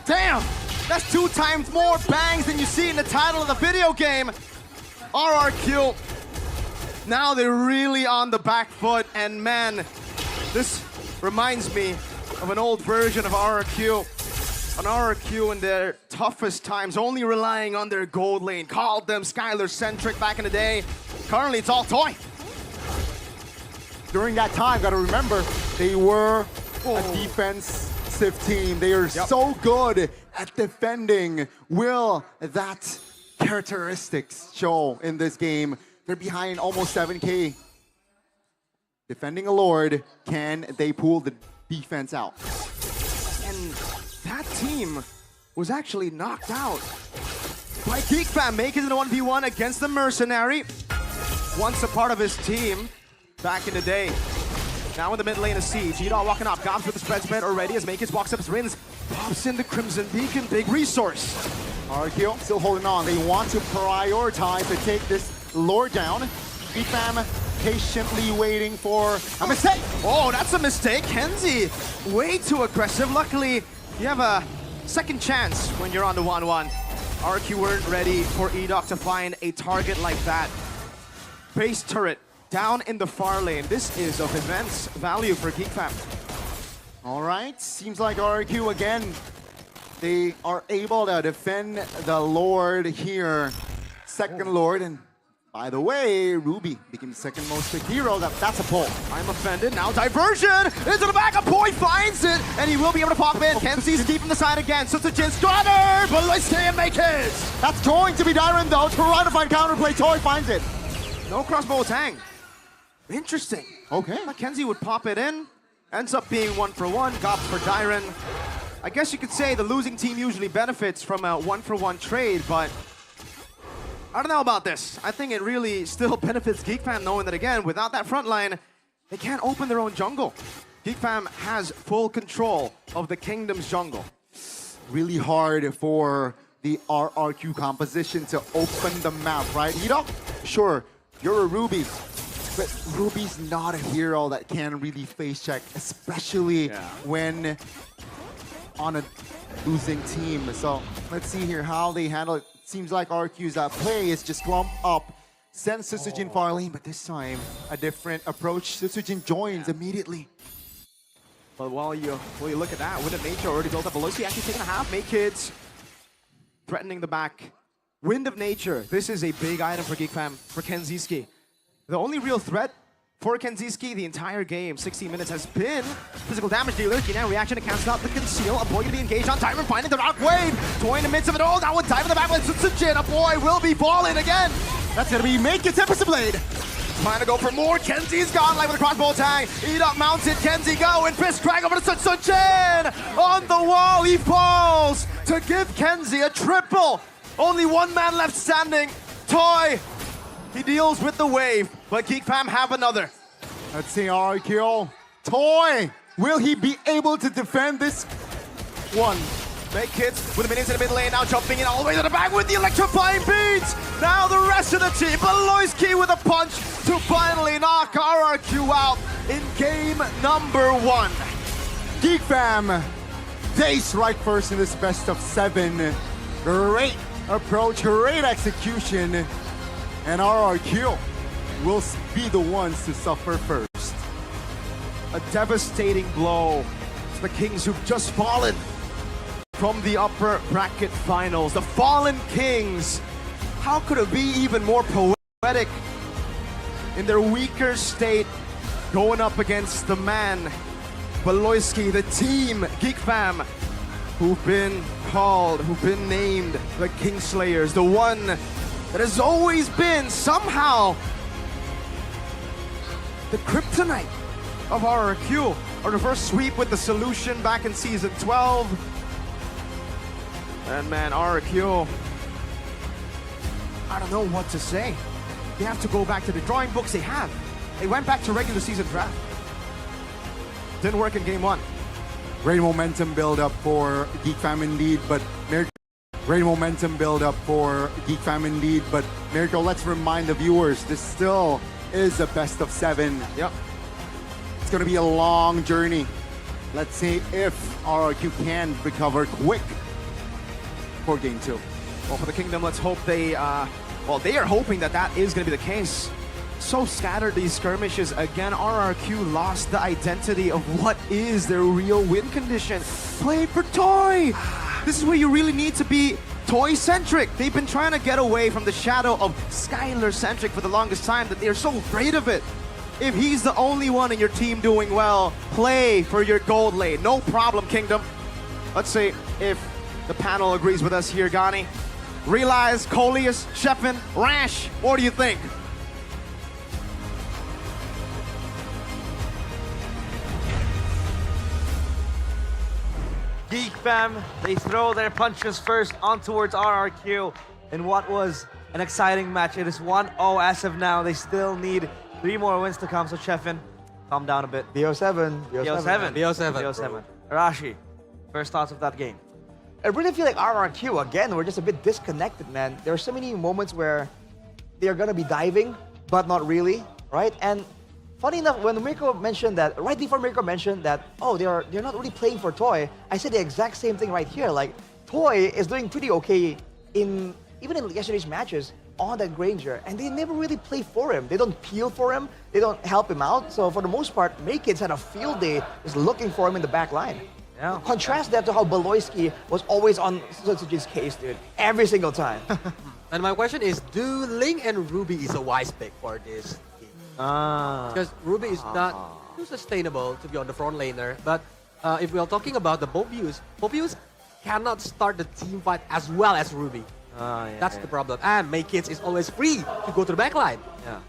Damn! That's 2 times more bangs than you see in the title of the video game. RRQ. Now they're really on the back foot, and man, this reminds me of an old version of RRQ. An RRQ in their toughest times, only relying on their gold lane. Called them Skylar-centric back in the day. Currently, it's all Toy. During that time, gotta remember, they were a defensive team. They are so good at defending. Will that characteristics show in this game? They're behind almost 7K. Defending a Lord, can they pull the defense out? And that team was actually knocked out by Geek Fam, making it a 1v1 against the Mercenary. Once a part of his team back in the day. Now in the mid lane of Siege. Edok walking up. Gobs with the spread already as Makis walks up as Rins pops in the Crimson Beacon. Big resource. RQ still holding on. They want to prioritize to take this Lord down. Geek Fam patiently waiting for a mistake. Oh, that's a mistake. Kenzie, way too aggressive. Luckily, you have a second chance when you're on the 1-1. RQ weren't ready for Edok to find a target like that. Base turret down in the far lane. This is of immense value for Geek Fam. All right, seems like RQ again. They are able to defend the Lord here. Second Lord, and by the way, Ruby became the second most picked hero. That's a pull. I'm offended. Now diversion into the back. A boy finds it, and he will be able to pop in. Kenzie's deep from the side again. Sutsujin's stunner, but let's stay and make it. That's going to be Dyron though. To run to find counterplay. Toy finds it. No crossbow tang. Interesting. Okay. Mackenzie would pop it in. Ends up being 1-for-1. Gobs for Dyron. I guess you could say the losing team usually benefits from a 1-for-1 trade, but I don't know about this. I think it really still benefits Geek Fam knowing that, again, without that front line, they can't open their own jungle. Geek Fam has full control of the Kingdom's jungle. Really hard for the RRQ composition to open the map, right? Hiro? Sure, you're a Ruby, but Ruby's not a hero that can really face check, especially when on a losing team. So let's see here how they handle it. Seems like RQ's play is just clump up, send Susujin far lane, but this time a different approach. Susujin joins immediately. But while you look at that, Wind of Nature already built up. Veloci actually taking a half. Make kids threatening the back. Wind of Nature. This is a big item for Geek Fam, for Kenziski. The only real threat for Kenziski the entire game, 16 minutes, has been physical damage dealer. Now reaction to cancel out the conceal. A boy gonna be engaged on Tyron, finding the rock wave. Toy in the midst of it all. That one dive in the back with Susujin. A boy will be falling again. That's gonna be Make It Tempest Blade. Trying to go for more. Kenzi's gone, like with a crossbow tag. Eat up, mounted. Kenzie go, and fist crack over to Susujin. On the wall, he falls to give Kenzie a triple. Only one man left standing. Toy, he deals with the wave, but Geek Fam have another. Let's see RQ. Toy, will he be able to defend this one? Make kids with the minions in the mid lane, now jumping in all the way to the back with the electrifying beats. Now the rest of the team, Beloyski with a punch to finally knock RRQ out in game number 1. Geek Fam, they strike first in this best of 7. Great approach, great execution, and RRQ will be the ones to suffer first. A devastating blow to the Kings who've just fallen from the upper bracket finals. The Fallen Kings. How could it be even more poetic in their weaker state going up against the man, Beloyski, the team, Geek Fam, who've been called, who've been named the Kingslayers, the one that has always been somehow the kryptonite of RRQ. A reverse sweep with the solution back in season 12. And man, RRQ, I don't know what to say. They have to go back to the drawing books they have. They went back to regular season draft. Didn't work in game 1. Great momentum build up for Geek Fam indeed, but great momentum build up for Geek Fam indeed, but Miracle, let's remind the viewers, this still is a best of 7. Yep. It's gonna be a long journey. Let's see if RRQ can recover quick for game 2. Well, for the Kingdom, let's hope they, they are hoping that that is going to be the case. So scattered, these skirmishes. Again, RRQ lost the identity of what is their real win condition. Played for Toy! This is where you really need to be Toy-centric. They've been trying to get away from the shadow of Skylar-centric for the longest time, that they're so afraid of it. If he's the only one in your team doing well, play for your gold lane. No problem, Kingdom. Let's see if the panel agrees with us here, Gani. Realize, Coleus, Sheffin, Rash, what do you think? Geek Fam, they throw their punches first on towards RRQ in what was an exciting match. It is 1-0 as of now. They still need 3 more wins to come, so Sheffin, calm down a bit. BO7. BO7. Arashi, first thoughts of that game? I really feel like RRQ, again, we're just a bit disconnected, man. There are so many moments where they're gonna be diving, but not really, right? And funny enough, when Mirko mentioned that, right before Mirko mentioned that, oh, they're not really playing for Toy, I said the exact same thing right here. Like, Toy is doing pretty okay even in yesterday's matches on that Granger, and they never really play for him. They don't peel for him, they don't help him out. So for the most part, Maykids had a field day just looking for him in the back line. Yeah. Contrast that to how Beloyski was always on Susujin's case, dude. Every single time. And my question is, do Ling and Ruby is a wise pick for this team? Because Ruby is not too sustainable to be on the front laner. But if we are talking about the Bobius cannot start the team fight as well as Ruby. That's the problem. And Maykids is always free to go to the back line. Yeah.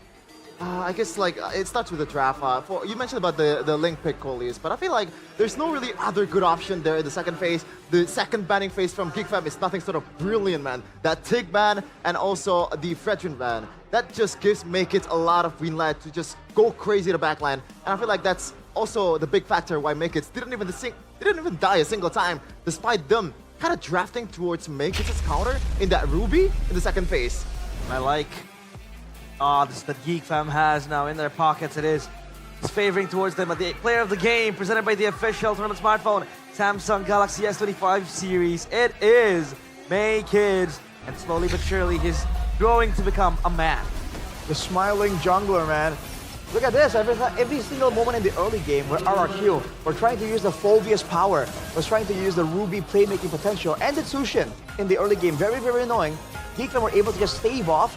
I guess like it starts with the draft. You mentioned about the Link pick, Coleus, but I feel like there's no really other good option there in the second phase. The second banning phase from Geek Fam is nothing sort of brilliant, man. That Tig ban and also the Fredrin ban. That just gives Make It a lot of green light to just go crazy to backline. And I feel like that's also the big factor why Make It didn't even die a single time, despite them kind of drafting towards Make It's counter in that Ruby in the second phase. I like odds that Geek Fam has now in their pockets. It's favoring towards them. But the player of the game presented by the official tournament smartphone, Samsung Galaxy S25 series. It is May Kids, and slowly but surely he's growing to become a man. The smiling jungler, man. Look at this, every single moment in the early game where RRQ were trying to use the Phobia's power, was trying to use the Ruby playmaking potential, and the Tsushin in the early game. Very, very annoying. Geek Fam were able to just stave off,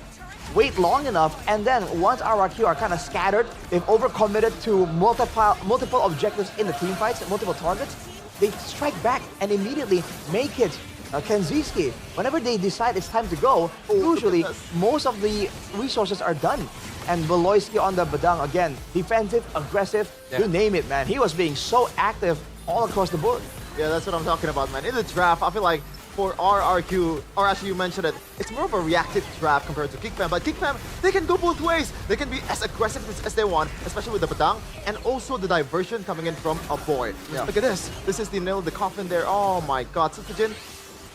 wait long enough, and then once RRQ are kind of scattered, they've overcommitted to multiple objectives in the team fights, multiple targets, they strike back and immediately make it. Kenziski, whenever they decide it's time to go, usually most of the resources are done. And Veloisky on the Badang again, defensive, aggressive, you name it, man. He was being so active all across the board. Yeah, that's what I'm talking about, man. In the draft, I feel like for RRQ, or actually you mentioned it, it's more of a reactive draft compared to Geek Fam. But Geek Fam, they can go both ways. They can be as aggressive as they want, especially with the Badang, and also the diversion coming in from a boy. Yeah. Look at this. This is the nail of the coffin there. Oh my god, Sukujin.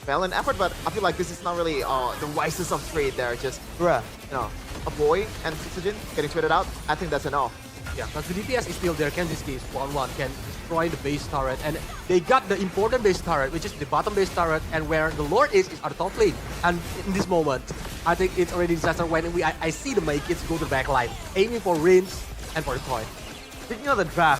Valiant effort, but I feel like this is not really the wisest of trade there. Just, Bruh. you know, a boy and Sukujin getting traded out. I think that's enough. Yeah, because the DPS is still there. Kenziski is 1-1, can destroy the base turret. And they got the important base turret, which is the bottom base turret, and where the Lord is our top lane. And in this moment, I think it's already disaster when I see the Make It go to the back line, aiming for Rinse and for the toy. Speaking of the draft,